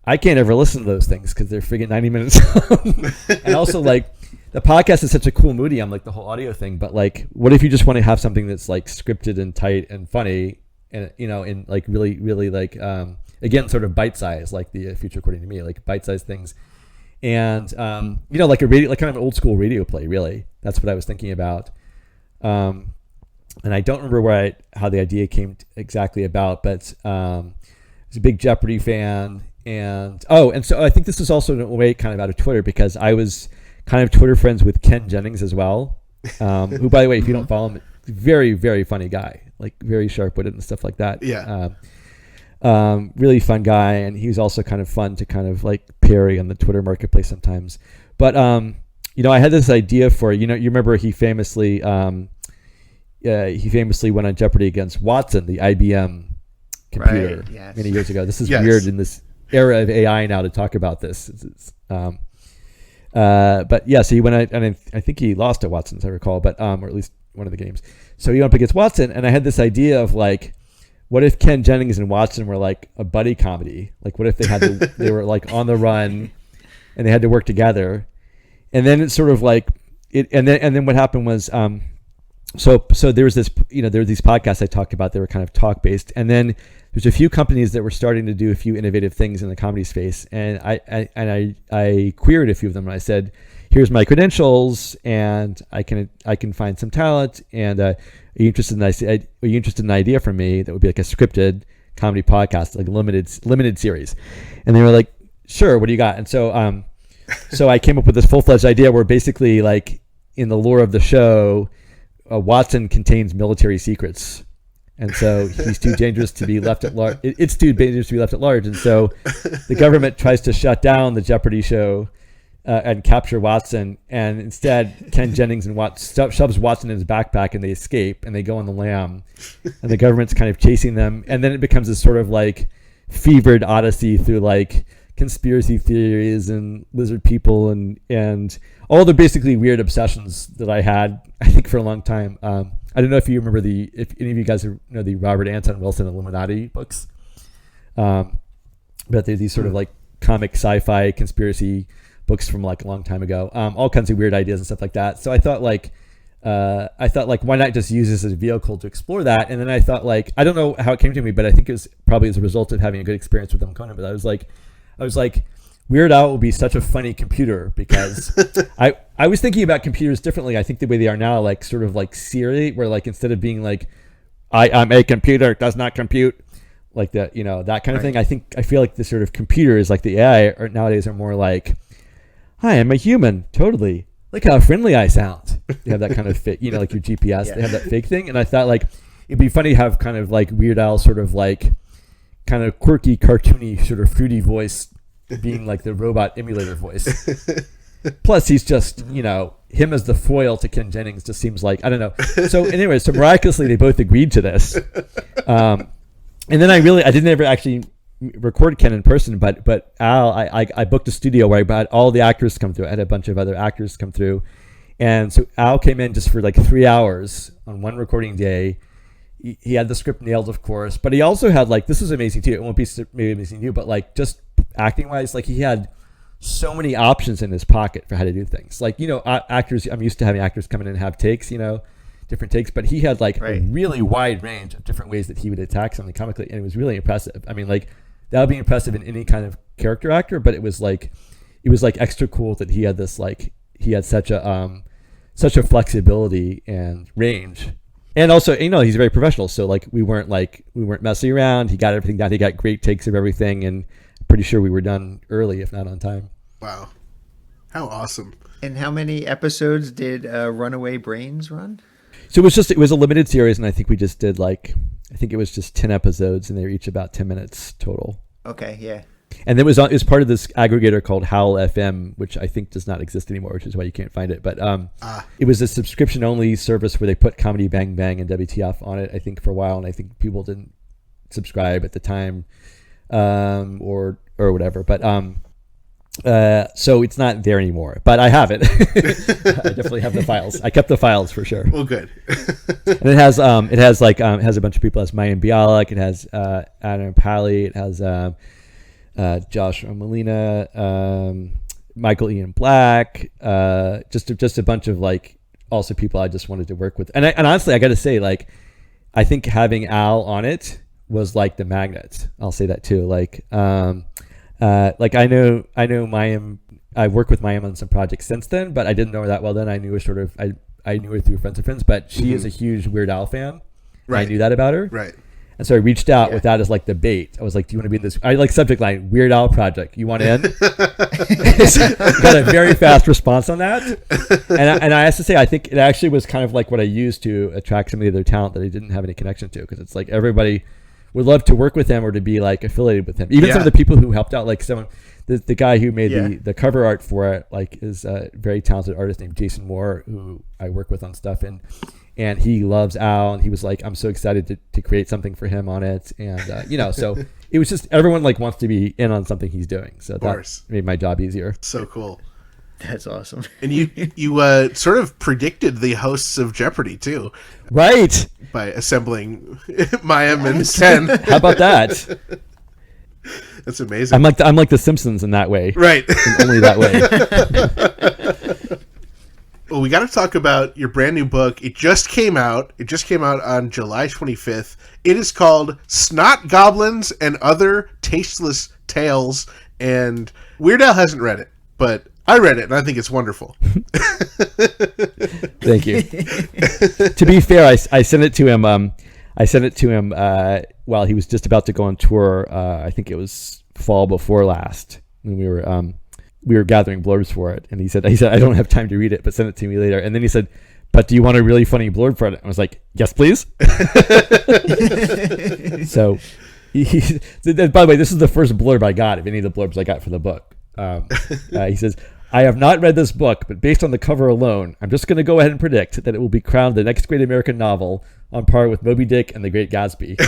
I can't ever listen to those things because they're friggin' 90 minutes long. And also, like, the podcast is such a cool medium, like the whole audio thing. But like, what if you just want to have something that's like scripted and tight and funny, and in like really, really like again, sort of bite size, like the Future According to Me, like bite size things, and like a radio, like kind of an old school radio play. Really, that's what I was thinking about. And I don't remember how the idea came exactly about, but I was a big Jeopardy fan. And so I think this is also in a way kind of out of Twitter, because I was kind of Twitter friends with Ken Jennings as well, who, by the way, if you don't follow him, very, very funny guy, like very sharp-witted and stuff like that. Yeah. Really fun guy, and he was also kind of fun to kind of like parry on the Twitter marketplace sometimes. But I had this idea for you remember he famously went on Jeopardy against Watson, the IBM computer, Right, yes. many years ago. This is Yes. weird in this era of AI now to talk about this. But yeah, so he went out, and I think he lost to Watson, as I recall, but or at least one of the games. So he went up against Watson, and I had this idea of like, what if Ken Jennings and Watson were like a buddy comedy? Like, what if they were like on the run, and they had to work together? And then it's sort of like it, and then what happened was, so there was this, there were these podcasts I talked about. They were kind of talk based, and then there's a few companies that were starting to do a few innovative things in the comedy space, and I queried a few of them, and I said, "Here's my credentials, and I can find some talent, and are you interested in an idea from me that would be like a scripted comedy podcast, like a limited series?" And they were like, "Sure, what do you got?" And so so I came up with this full-fledged idea where basically, like, in the lore of the show, Watson contains military secrets. And so he's too dangerous to be left at large. It's too dangerous to be left at large. And so the government tries to shut down the Jeopardy show and capture Watson. And instead, Ken Jennings and shoves Watson in his backpack, and they escape, and they go on the lam. And the government's kind of chasing them. And then it becomes this sort of like fevered odyssey through like conspiracy theories and lizard people and all the basically weird obsessions that I had, I think, for a long time. I don't know if you remember if any of you guys know the Robert Anton Wilson Illuminati books, but they're these sort of like comic sci-fi conspiracy books from like a long time ago. All kinds of weird ideas and stuff like that. So I thought like I thought like, why not just use this as a vehicle to explore that? And then I thought like, I don't know how it came to me, but I think it was probably as a result of having a good experience with Conan. But I was like, Weird Al will be such a funny computer because I was thinking about computers differently. I think the way they are now, like sort of like Siri, where like instead of being like, I'm a computer, it does not compute, like that, that kind of thing. I feel like the sort of computers, like the AI nowadays, are more like, hi, I'm a human, totally. Look how friendly I sound. You have that kind of fake, like your GPS, they have that fake thing. And I thought like, it'd be funny to have kind of like Weird Al sort of like kind of quirky, cartoony, sort of fruity voice being like the robot emulator voice. Plus he's just, him as the foil to Ken Jennings just seems like, I don't know. So anyway, so miraculously they both agreed to this. And then I didn't ever actually record Ken in person, but Al, I booked a studio where I had all the actors come through. I had a bunch of other actors come through. And so Al came in just for like 3 hours on one recording day. He had the script nailed, of course, but he also had like, this is amazing too. It won't be maybe amazing to you, but like just acting wise, like he had so many options in his pocket for how to do things. Like, actors, I'm used to having actors come in and have takes, different takes, but he had like a really wide range of different ways that he would attack something comically. And it was really impressive. I mean, like that would be impressive in any kind of character actor, but it was like extra cool that he had this, like he had such a flexibility and range. And also, he's very professional. So like, we weren't messing around. He got everything down. He got great takes of everything. And pretty sure we were done early, if not on time. Wow. How awesome. And how many episodes did Runaway Brains run? So it was a limited series, and I think we just did it was just 10 episodes, and they were each about 10 minutes total. Okay, yeah. And it was part of this aggregator called Howl FM, which I think does not exist anymore, which is why you can't find it. But it was a subscription-only service where they put Comedy Bang Bang and WTF on it, I think, for a while, and I think people didn't subscribe at the time, or whatever. But so it's not there anymore. But I have it. I definitely have the files. I kept the files for sure. Well, good. And it has a bunch of people. It has Mayim Bialik. It has Adam Pally. It has Josh Molina, Michael Ian Black, just a bunch of like also people I just wanted to work with. And honestly, I got to say, like, I think having Al on it was like the magnet. I'll say that too. Like I know Mayim. I worked with Mayim on some projects since then, but I didn't know her that well then. I knew her I knew her through Friends of Friends, but she is a huge Weird Al fan. Right. I knew that about her. Right. And so I reached out with that as like the bait. I was like, do you want to be in this? I like subject line, Weird Al project. You want in? Got a very fast response on that. And I have to say, I think it actually was kind of like what I used to attract some of the other talent that I didn't have any connection to. Because it's like everybody would love to work with him or to be like affiliated with him. Even some of the people who helped out, like the guy who made the cover art for it, like is a very talented artist named Jason Moore, who I work with on stuff. And he loves Al, and he was like, I'm so excited to create something for him on it. And, so it was just, everyone like wants to be in on something he's doing. So that made my job easier. So cool. That's awesome. And you sort of predicted the hosts of Jeopardy too. Right. By assembling Mayim and Ken. How about that? That's amazing. I'm like the Simpsons in that way. Right. And only that way. Well, we got to talk about your brand new book. It just came out. It just came out on July 25th. It is called Snot, Goblins, and Other Tasteless Tales. And Weird Al hasn't read it, but I read it, and I think it's wonderful. Thank you. To be fair, I sent it to him. While he was just about to go on tour. I think it was fall before last when we were gathering blurbs for it, and he said I don't have time to read it, but send it to me later. And then he said, but do you want a really funny blurb for it? I was like, yes, please. So by the way, this is the first blurb I got of any of the blurbs I got for the book. He says, I have not read this book, but based on the cover alone, I'm just going to go ahead and predict that it will be crowned the next great American novel on par with Moby Dick and The Great Gatsby.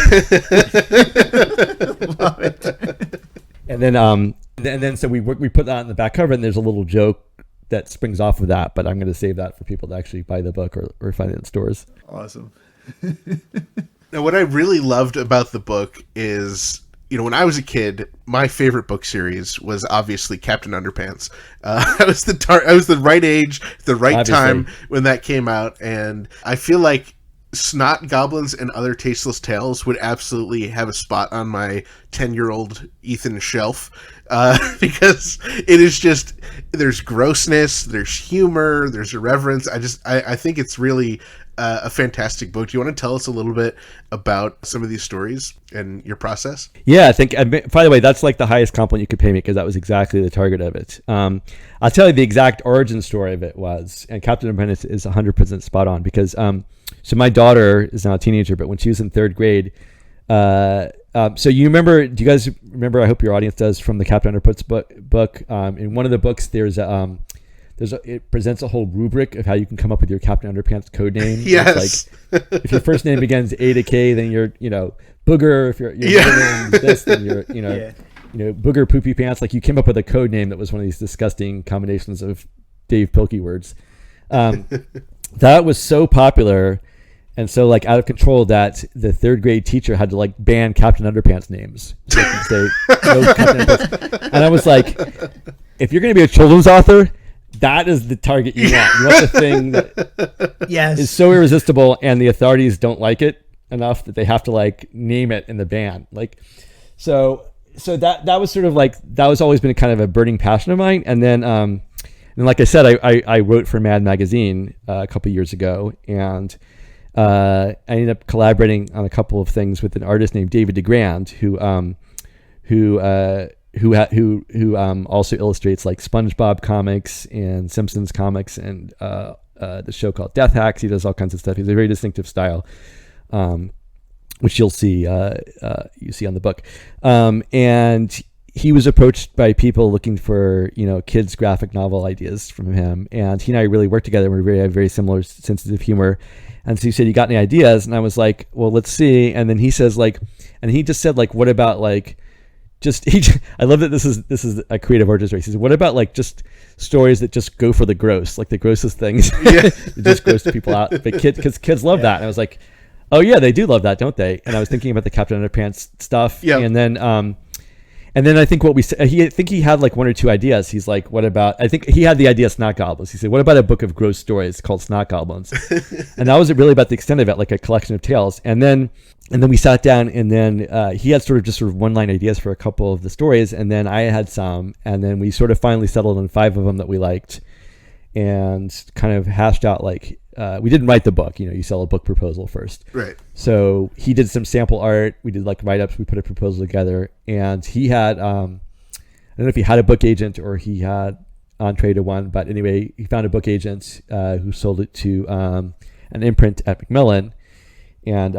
Love it. And then so we put that on the back cover, and there's a little joke that springs off of that, but I'm going to save that for people to actually buy the book or find it in stores. Awesome. Now, what I really loved about the book is when I was a kid, my favorite book series was obviously Captain Underpants. I was the right age, the right time when that came out, and I feel like Snot, Goblins, and Other Tasteless Tales would absolutely have a spot on my 10-year-old Ethan shelf, because it is just, there's grossness, there's humor, there's irreverence. I think it's really a fantastic book. Do you want to tell us a little bit about some of these stories and your process? Yeah, I think, by the way, that's like the highest compliment you could pay me, because that was exactly the target of it. I'll tell you the exact origin story of it was, and Captain Apprentice is 100% spot on, because so my daughter is now a teenager, but when she was in third grade, so you remember, do you guys remember, I hope your audience does, from the Captain Underpants book, in one of the books, it presents a whole rubric of how you can come up with your Captain Underpants code name. Yes. It's like, if your first name begins A to K, then you're, Booger. If your middle name is this, then you're, Booger Poopy Pants. Like, you came up with a code name that was one of these disgusting combinations of Dave Pilkey words. That was so popular and so like out of control that the third grade teacher had to like ban Captain Underpants names. So they could say, no Captain Underpants. And I was like, if you're going to be a children's author, that is the target you want. You want the thing that is so irresistible and the authorities don't like it enough that they have to like name it in the ban. Like, so that was sort of like, that was always been kind of a burning passion of mine. And then like I said, I wrote for Mad Magazine a couple years ago, and I ended up collaborating on a couple of things with an artist named David DeGrand, who also illustrates like SpongeBob comics and Simpsons comics and the show called Death Hacks. He does all kinds of stuff. He has a very distinctive style, which you'll see you see on the book. And he was approached by people looking for kids graphic novel ideas from him, and he and I really worked together. We have very similar senses of humor. And so he said, "You got any ideas?" And I was like, "Well, let's see." And then he says he just said what about I love that this is a creative artist race. He said, what about like just stories that just go for the gross, like the grossest things, just gross people out. But kids love that. And I was like, oh yeah, they do love that, don't they? And I was thinking about the Captain Underpants stuff. Yeah. And then I think he had like one or two ideas. He's like, what about, I think he had the idea Snot Goblins. He said, what about a book of gross stories called Snot Goblins? And that was really about the extent of it, like a collection of tales. And then we sat down, and then he had sort of one-line ideas for a couple of the stories, and then I had some, and then we sort of finally settled on 5 of them that we liked, and kind of hashed out like, we didn't write the book. You sell a book proposal first. Right. So he did some sample art. We did like write-ups. We put a proposal together, and he had, I don't know if he had a book agent or he had entree to one, but anyway, he found a book agent who sold it to an imprint at Macmillan, and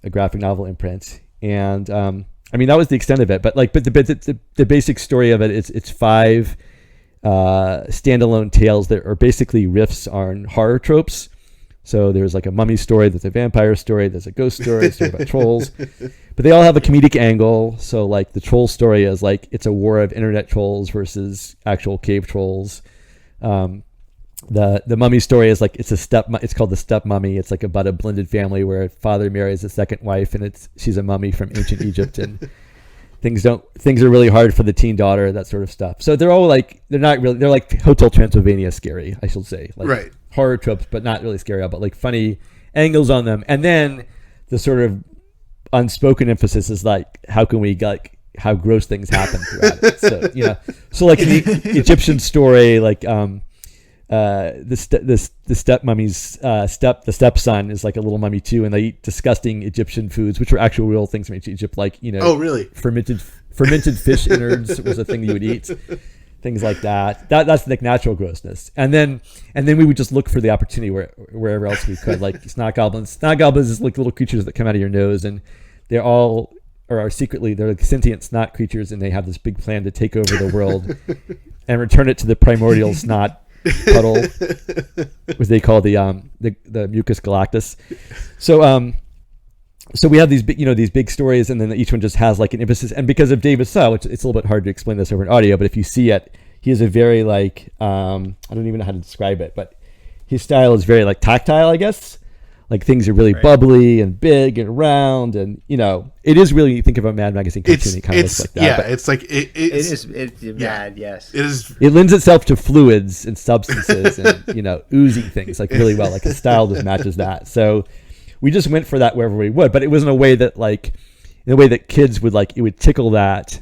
a graphic novel imprint. And I mean, that was the extent of it. But the basic story of it is it's 5 standalone tales that are basically riffs on horror tropes. So there's like a mummy story, there's a vampire story, there's a ghost story, a story about trolls, but they all have a comedic angle. So like the troll story is like, it's a war of internet trolls versus actual cave trolls. The mummy story is like, it's called the step mummy. It's like about a blended family where a father marries a second wife, and she's a mummy from ancient Egypt, and things are really hard for the teen daughter, that sort of stuff. So they're all like, they're like Hotel Transylvania scary, I should say. Like, right. Horror tropes, but not really scary, but like funny angles on them. And then the sort of unspoken emphasis is like, how can we how gross things happen throughout it. So like in the Egyptian story, like the step mummy's the stepson is like a little mummy too, and they eat disgusting Egyptian foods, which were actual real things from Egypt, like oh really, fermented fish innards was a thing you would eat, things like that. That's like natural grossness. And then we would just look for the opportunity wherever else we could, like Snot Goblins. Snot Goblins is like little creatures that come out of your nose, and they're all are secretly, they're like sentient snot creatures, and they have this big plan to take over the world and return it to the primordial snot puddle, which they call the mucus galactus. So we have these big stories, and then each one just has like an emphasis. And because of David's style, which it's a little bit hard to explain this over an audio, but if you see it, he has a very like I don't even know how to describe it, but his style is very like tactile, I guess. like things are really bubbly and big and round, and it is really, you think of a Mad Magazine cartoon, it kind of looks like that. Yeah, but it's like It's mad, yes. It is. it lends itself to fluids and substances and oozing things like really well. Like the style just matches that. So we just went for that wherever we would, but it was in a way that kids would like. It would tickle that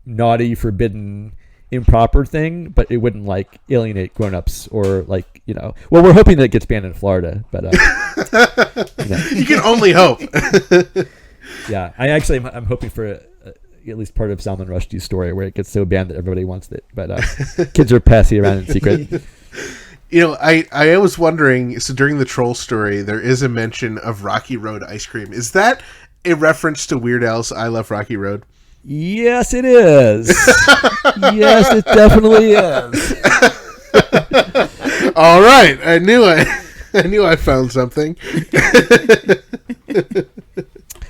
naughty, forbidden, improper thing, but it wouldn't like alienate grown-ups or like well, we're hoping that it gets banned in Florida, but You can only hope. yeah, I'm hoping for at least part of Salman Rushdie's story where it gets so banned that everybody wants it, but kids are passing around in secret. I was wondering, so during the troll story there is a mention of Rocky Road ice cream. Is that a reference to Weird Al's I Love Rocky Road? Yes, it is. Yes, it definitely is. All right, I knew I found something.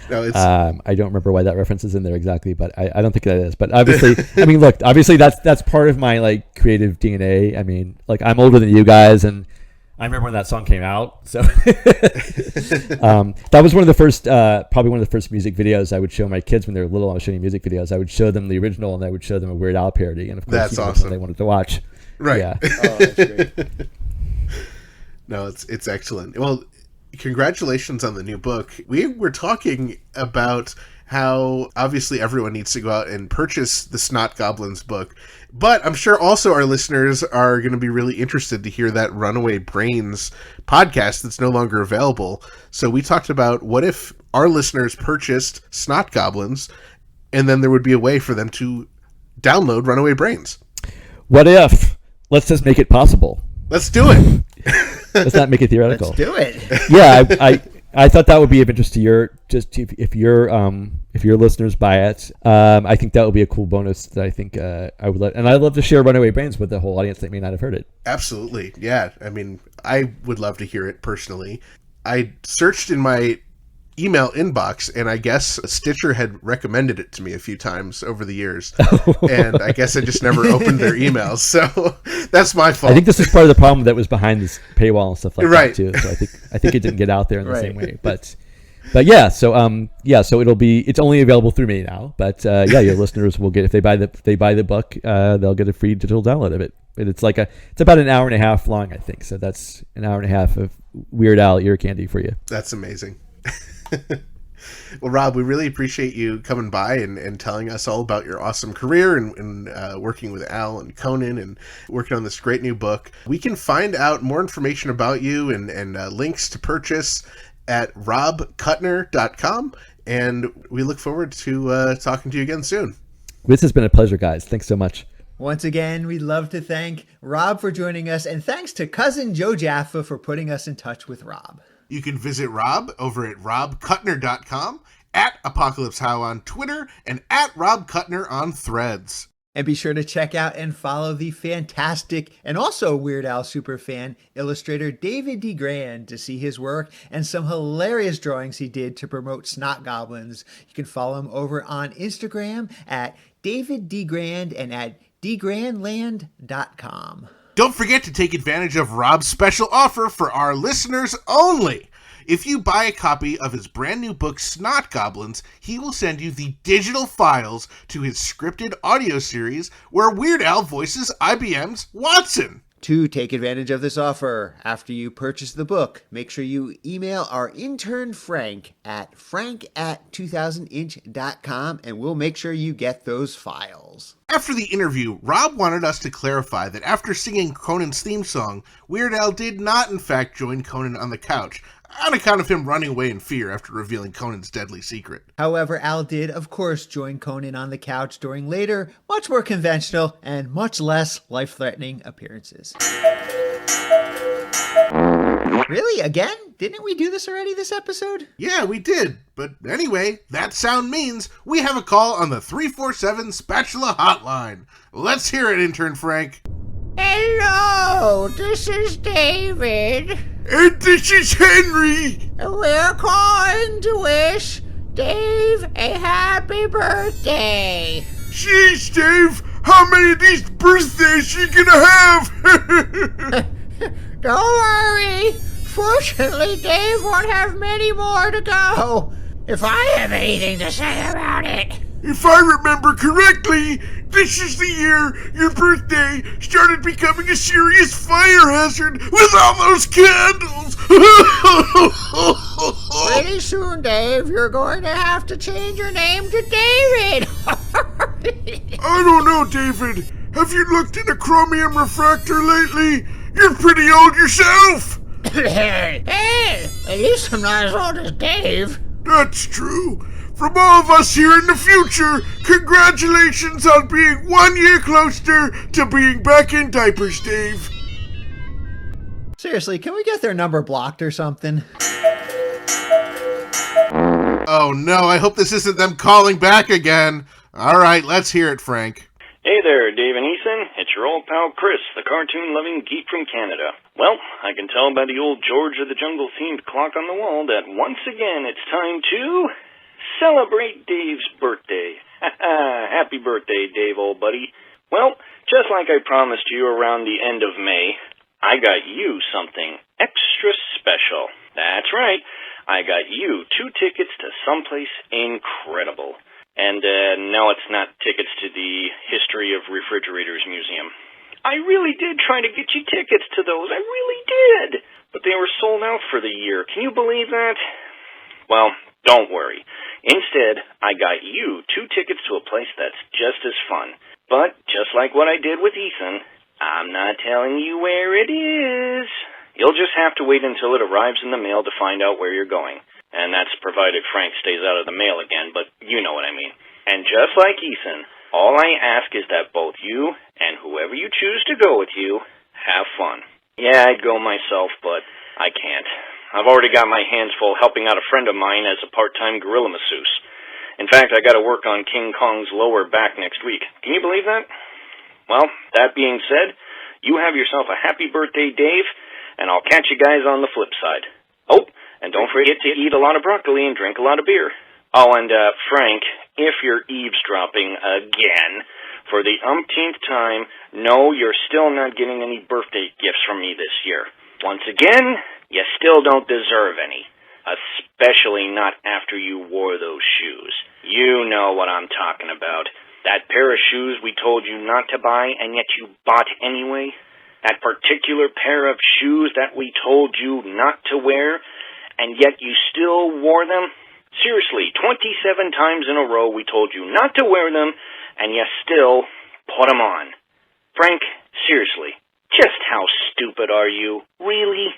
No, it's... I don't remember why that reference is in there exactly, but I don't think that is. But obviously, obviously that's part of my like creative DNA. I mean, like I'm older than you guys, and I remember when that song came out. So that was one of the first, probably one of the first music videos I would show my kids when they were little. I was showing music videos. I would show them the original, and I would show them a Weird Al parody, and of course, that's awesome. They wanted to watch. Right. Yeah. Oh, that's great. No, it's excellent. Well, congratulations on the new book. We were talking about how obviously everyone needs to go out and purchase the Snot Goblins book, but I'm sure also our listeners are going to be really interested to hear that Runaway Brains podcast that's no longer available. So we talked about what if our listeners purchased Snot Goblins, and then there would be a way for them to download Runaway Brains. What if? Let's just make it possible. Let's do it. Let's not make it theoretical. Let's do it. Yeah, I thought that would be of interest to if your listeners buy it. I think that would be a cool bonus that I think I would let, and I'd love to share Runaway Brains with the whole audience that may not have heard it. Absolutely, yeah. I mean, I would love to hear it personally. I searched in my email inbox, and I guess Stitcher had recommended it to me a few times over the years, and I guess I just never opened their emails, so that's my fault. I think this is part of the problem that was behind this paywall and stuff like right. that too. So I think it didn't get out there in the same way, but yeah. So so it's only available through me now, but your listeners will get, if they buy the book, they'll get a free digital download of it. And it's about an hour and a half long, I think. So that's an hour and a half of Weird Al ear candy for you. That's amazing. Well, Rob, we really appreciate you coming by and telling us all about your awesome career and working with Al and Conan and working on this great new book. We can find out more information about you and links to purchase at robkutner.com, and we look forward to talking to you again soon. This has been a pleasure, guys. Thanks so much. Once again, we'd love to thank Rob for joining us, and thanks to cousin Joe Jaffa for putting us in touch with Rob. You can visit Rob over at robkutner.com, at Apocalypse How on Twitter, and at Rob Kutner on Threads. And be sure to check out and follow the fantastic and also Weird Al superfan illustrator David D. Grand to see his work and some hilarious drawings he did to promote Snot Goblins. You can follow him over on Instagram at David D. Grand and at dgrandland.com. Don't forget to take advantage of Rob's special offer for our listeners only. If you buy a copy of his brand new book, Snot Goblins, he will send you the digital files to his scripted audio series where Weird Al voices IBM's Watson. To take advantage of this offer, after you purchase the book, make sure you email our intern Frank at frank@2000inch.com, and we'll make sure you get those files. After the interview, Rob wanted us to clarify that after singing Conan's theme song, Weird Al did not in fact join Conan on the couch, on account of him running away in fear after revealing Conan's deadly secret. However, Al did, of course, join Conan on the couch during later, much more conventional and much less life-threatening appearances. Really? Again? Didn't we do this already this episode? Yeah, we did. But anyway, that sound means we have a call on the 347 Spatula Hotline. Let's hear it, intern Frank. Hello, this is David. And this is Henry. We're calling to wish Dave a happy birthday. Jeez, Dave, how many of these birthdays you gonna have? Don't worry, Unfortunately, Dave won't have many more to go if I have anything to say about it. If I remember correctly, this is the year your birthday started becoming a serious fire hazard with all those candles. Pretty soon, Dave, you're going to have to change your name to David. I don't know, David. Have you looked in a chromium refractor lately? You're pretty old yourself. Hey, at least I'm not as old as Dave. That's true. From all of us here in the future, congratulations on being 1 year closer to being back in diapers, Dave. Seriously, can we get their number blocked or something? Oh no, I hope this isn't them calling back again. All right, let's hear it, Frank. Hey there, Dave and Ethan. It's your old pal Chris, the cartoon-loving geek from Canada. Well, I can tell by the old George of the Jungle-themed clock on the wall that once again it's time to celebrate Dave's birthday. Happy birthday, Dave, old buddy. Well, just like I promised you around the end of May, I got you something extra special. That's right. I got you 2 tickets to someplace incredible. And no, it's not tickets to the History of Refrigerators Museum. I really did try to get you tickets to those. I really did. But they were sold out for the year. Can you believe that? Well, don't worry. Instead, I got you 2 tickets to a place that's just as fun. But just like what I did with Ethan, I'm not telling you where it is. You'll just have to wait until it arrives in the mail to find out where you're going. And that's provided Frank stays out of the mail again, but you know what I mean. And just like Ethan, all I ask is that both you and whoever you choose to go with you have fun. Yeah, I'd go myself, but I can't. I've already got my hands full helping out a friend of mine as a part-time gorilla masseuse. In fact, I got to work on King Kong's lower back next week. Can you believe that? Well, that being said, you have yourself a happy birthday, Dave, and I'll catch you guys on the flip side. Oh, and don't forget to eat a lot of broccoli and drink a lot of beer. Oh, and Frank, if you're eavesdropping again, for the umpteenth time, no, you're still not getting any birthday gifts from me this year. Once again, you still don't deserve any. Especially not after you wore those shoes. You know what I'm talking about. That pair of shoes we told you not to buy, and yet you bought anyway. That particular pair of shoes that we told you not to wear, and yet you still wore them? Seriously, 27 times in a row we told you not to wear them, and you still put them on. Frank, seriously, just how stupid are you? Really?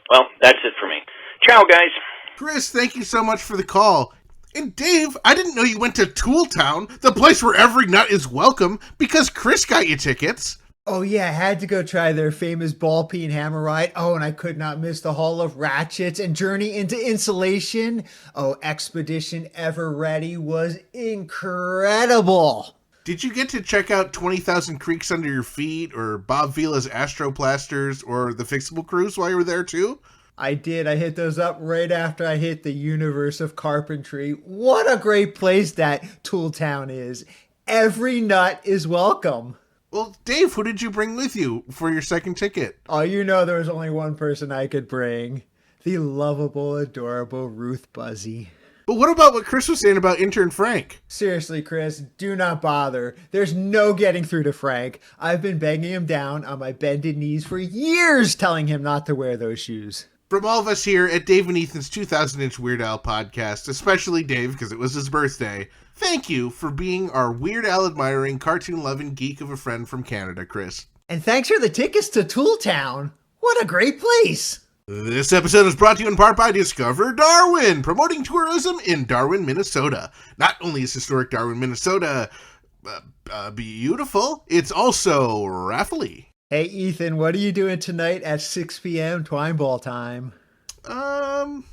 Well, that's it for me. Ciao, guys. Chris, thank you so much for the call. And Dave, I didn't know you went to Tooltown, the place where every nut is welcome, because Chris got you tickets. Oh yeah, I had to go try their famous ball peen hammer ride. Oh, and I could not miss the Hall of Ratchets and Journey into Insulation. Oh, Expedition Ever Ready was incredible. Did you get to check out 20,000 Creeks Under Your Feet, or Bob Vila's Astroplasters, or the Fixable Cruise while you were there too? I did. I hit those up right after I hit the universe of carpentry. What a great place that Tooltown is. Every nut is welcome. Well, Dave, who did you bring with you for your second ticket? Oh, you know there was only one person I could bring. The lovable, adorable Ruth Buzzy. But what about what Chris was saying about intern Frank? Seriously, Chris, do not bother. There's no getting through to Frank. I've been begging him down on my bended knees for years, telling him not to wear those shoes. From all of us here at Dave and Ethan's 2000-inch Weird Al podcast, especially Dave because it was his birthday, thank you for being our Weird Al admiring, cartoon-loving geek of a friend from Canada, Chris. And thanks for the tickets to Tooltown. What a great place. This episode is brought to you in part by Discover Darwin, promoting tourism in Darwin, Minnesota. Not only is historic Darwin, Minnesota beautiful, it's also raffly. Hey, Ethan, what are you doing tonight at 6 p.m. Twine Ball time? I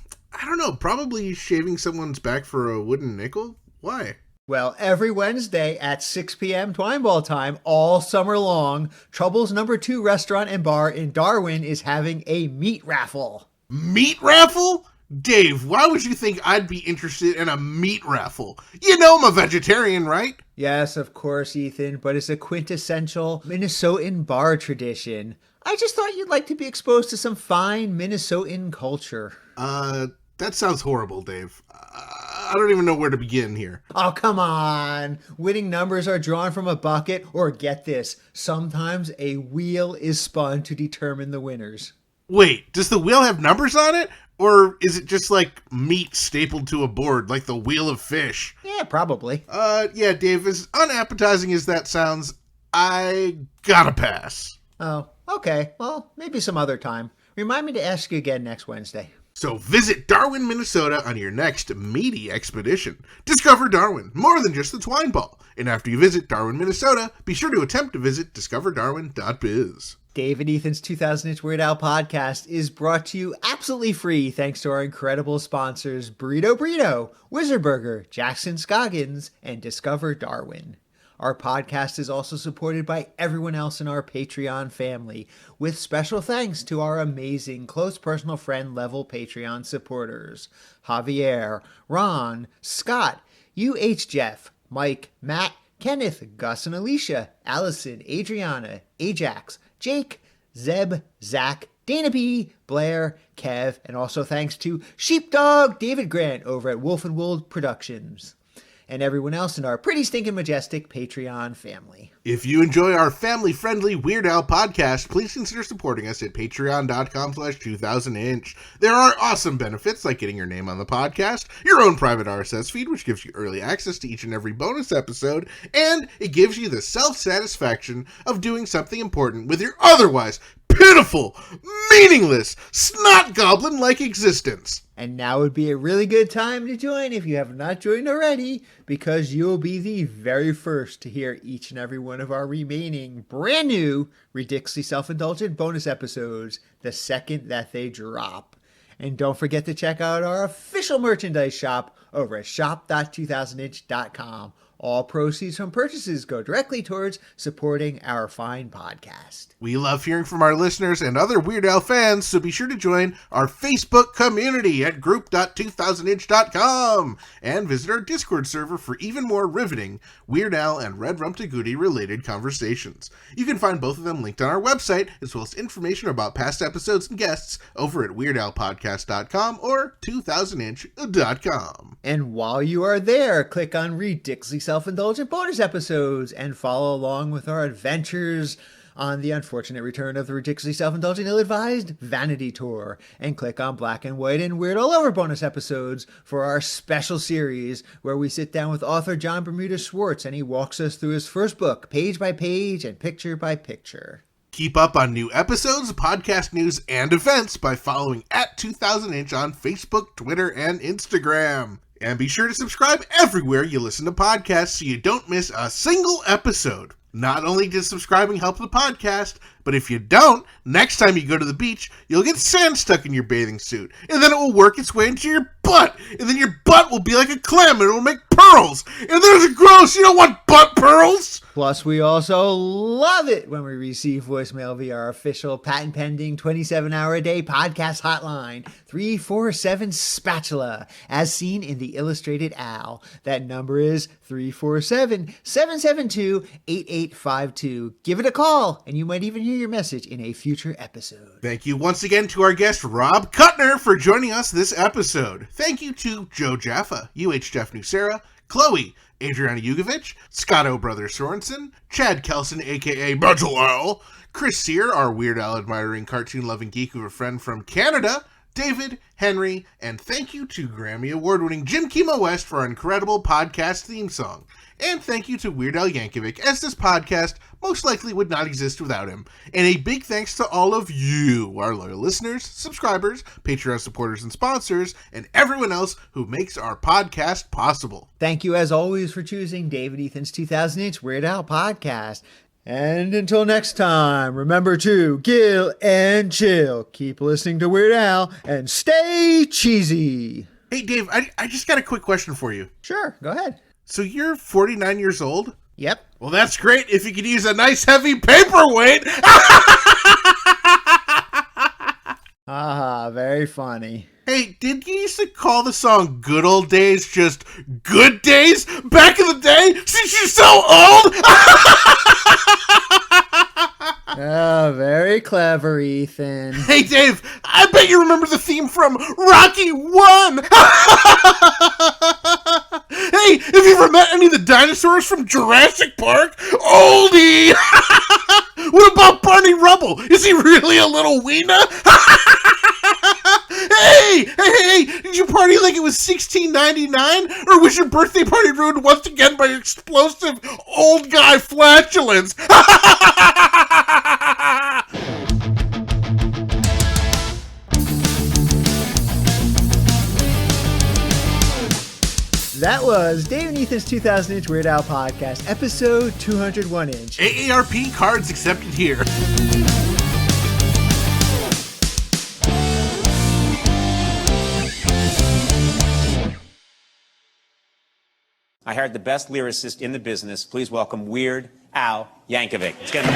don't know. Probably shaving someone's back for a wooden nickel? Why? Well, every Wednesday at 6 p.m. Twine Ball time, all summer long, Trouble's No. 2 restaurant and bar in Darwin is having a meat raffle. Meat raffle? Dave, why would you think I'd be interested in a meat raffle? You know I'm a vegetarian, right? Yes, of course, Ethan, but it's a quintessential Minnesotan bar tradition. I just thought you'd like to be exposed to some fine Minnesotan culture. That sounds horrible, Dave. I don't even know where to begin here. Oh, come on. Winning numbers are drawn from a bucket, or get this, sometimes a wheel is spun to determine the winners. Wait, does the wheel have numbers on it? Or is it just like meat stapled to a board, like the wheel of fish? Yeah, probably. Yeah, Dave, as unappetizing as that sounds, I gotta pass. Oh, okay. Well, maybe some other time. Remind me to ask you again next Wednesday. So visit Darwin, Minnesota on your next meaty expedition. Discover Darwin, more than just the twine ball. And after you visit Darwin, Minnesota, be sure to attempt to visit discoverdarwin.biz. Dave and Ethan's 2000-Inch Weird Al podcast is brought to you absolutely free thanks to our incredible sponsors Burrito, Wizard Burger, Jackson Scoggins, and Discover Darwin. Our podcast is also supported by everyone else in our Patreon family, with special thanks to our amazing close personal friend level Patreon supporters: Javier, Ron, Scott, UH Jeff, Mike, Matt, Kenneth, Gus and Alicia, Allison, Adriana, Ajax, Jake, Zeb, Zach, Dana B, Blair, Kev, and also thanks to Sheepdog David Grant over at Wolf and Wool Productions, and everyone else in our pretty stinking majestic Patreon family. If you enjoy our family-friendly Weird Al podcast, please consider supporting us at patreon.com/2000inch. There are awesome benefits like getting your name on the podcast, your own private RSS feed, which gives you early access to each and every bonus episode, and it gives you the self-satisfaction of doing something important with your otherwise pitiful, meaningless, snot goblin-like existence. And now would be a really good time to join if you have not joined already, because you'll be the very first to hear each and every one of our remaining brand new, ridiculously self-indulgent bonus episodes the second that they drop. And don't forget to check out our official merchandise shop over at shop.2000inch.com. All proceeds from purchases go directly towards supporting our fine podcast. We love hearing from our listeners and other Weird Al fans, so be sure to join our Facebook community at group.2000inch.com and visit our Discord server for even more riveting Weird Al and Red Rum Goody related conversations. You can find both of them linked on our website, as well as information about past episodes and guests over at weirdalpodcast.com or 2000inch.com. And while you are there, click on Ridiculously Self-Indulgent bonus episodes and follow along with our adventures on the unfortunate return of the Ridiculously Self-Indulgent Ill-Advised Vanity Tour, and click on Black and White and Weird All Over bonus episodes for our special series where we sit down with author John Bermuda Schwartz and he walks us through his first book, page by page and picture by picture. Keep up on new episodes, podcast news, and events by following at 2000inch on Facebook, Twitter, and Instagram. And be sure to subscribe everywhere you listen to podcasts so you don't miss a single episode. Not only does subscribing help the podcast, but if you don't, next time you go to the beach, you'll get sand stuck in your bathing suit, and then it will work its way into your butt, and then your butt will be like a clam, and it will make pearls, and there's gross, you don't want butt pearls! Plus, we also love it when we receive voicemail via our official patent-pending 27-hour-a-day podcast hotline, 347-SPATULA, as seen in the Illustrated Al. That number is 347-772-8852. Give it a call, and you might even hear your message in a future episode. Thank you once again to our guest, Rob Kutner, for joining us this episode. Thank you to Joe Jaffa, UH Jeff Nucera, Chloe, Adriana Yugovich, Scott O. Brother Sorensen, Chad Kelson, a.k.a. Metal Al, Chris Sear, our Weird Al admiring cartoon-loving geek of a friend from Canada, David, Henry, and thank you to Grammy Award-winning Jim Kimo West for our incredible podcast theme song. And thank you to Weird Al Yankovic, as this podcast most likely would not exist without him. And a big thanks to all of you, our loyal listeners, subscribers, Patreon supporters and sponsors, and everyone else who makes our podcast possible. Thank you as always for choosing David Ethan's 2000-Inch Weird Al podcast. And until next time, remember to gill and chill. Keep listening to Weird Al and stay cheesy. Hey, Dave, I just got a quick question for you. Sure, go ahead. So you're 49 years old? Yep. Well, that's great if you could use a nice heavy paperweight. Ah, very funny. Hey, did you used to call the song Good Old Days just Good Days back in the day since you're so old? Oh, very clever, Ethan. Hey, Dave, I bet you remember the theme from Rocky 1! Hey, have you ever met any of the dinosaurs from Jurassic Park? Oldie! What about Barney Rubble? Is he really a little wiener? Hey, did you party like it was 1699? Or was your birthday party ruined once again by explosive old guy flatulence? That was Dave and Ethan's 2000-inch Weird Al podcast, episode 201-inch. AARP cards accepted here. I hired the best lyricist in the business. Please welcome Weird Al Yankovic. Let's get him.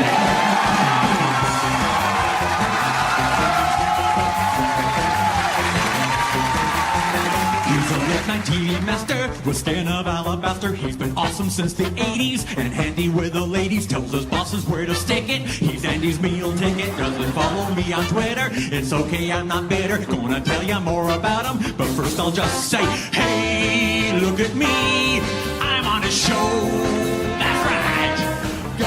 He's a late-night TV master with skin of alabaster. He's been awesome since the 80s and handy with the ladies. Tells his bosses where to stick it. He's Andy's meal ticket. Doesn't follow me on Twitter. It's okay, I'm not bitter. Gonna tell you more about him. But first I'll just say, hey, look at me. I'm on a show. That's right.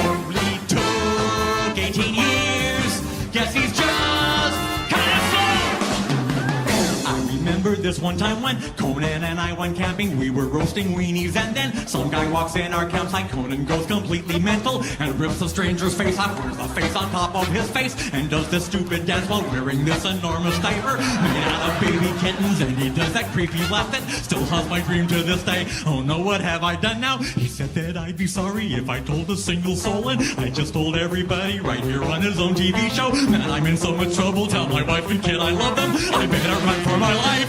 Only took 18 years. Guess he's just kind of slow. I remember this one time when Conan and I went camping. We were roasting weenies and then some guy walks in our campsite. Conan goes completely mental and rips the stranger's face off. Wears the face on top of his face and does this stupid dance while wearing this enormous diaper made out of baby kittens. And he does that creepy laugh that still haunts my dream to this day. Oh no, what have I done now? He said that I'd be sorry if I told a single soul, and I just told everybody right here on his own TV show. Man, I'm in so much trouble. Tell my wife and kid I love them. I better run for my life.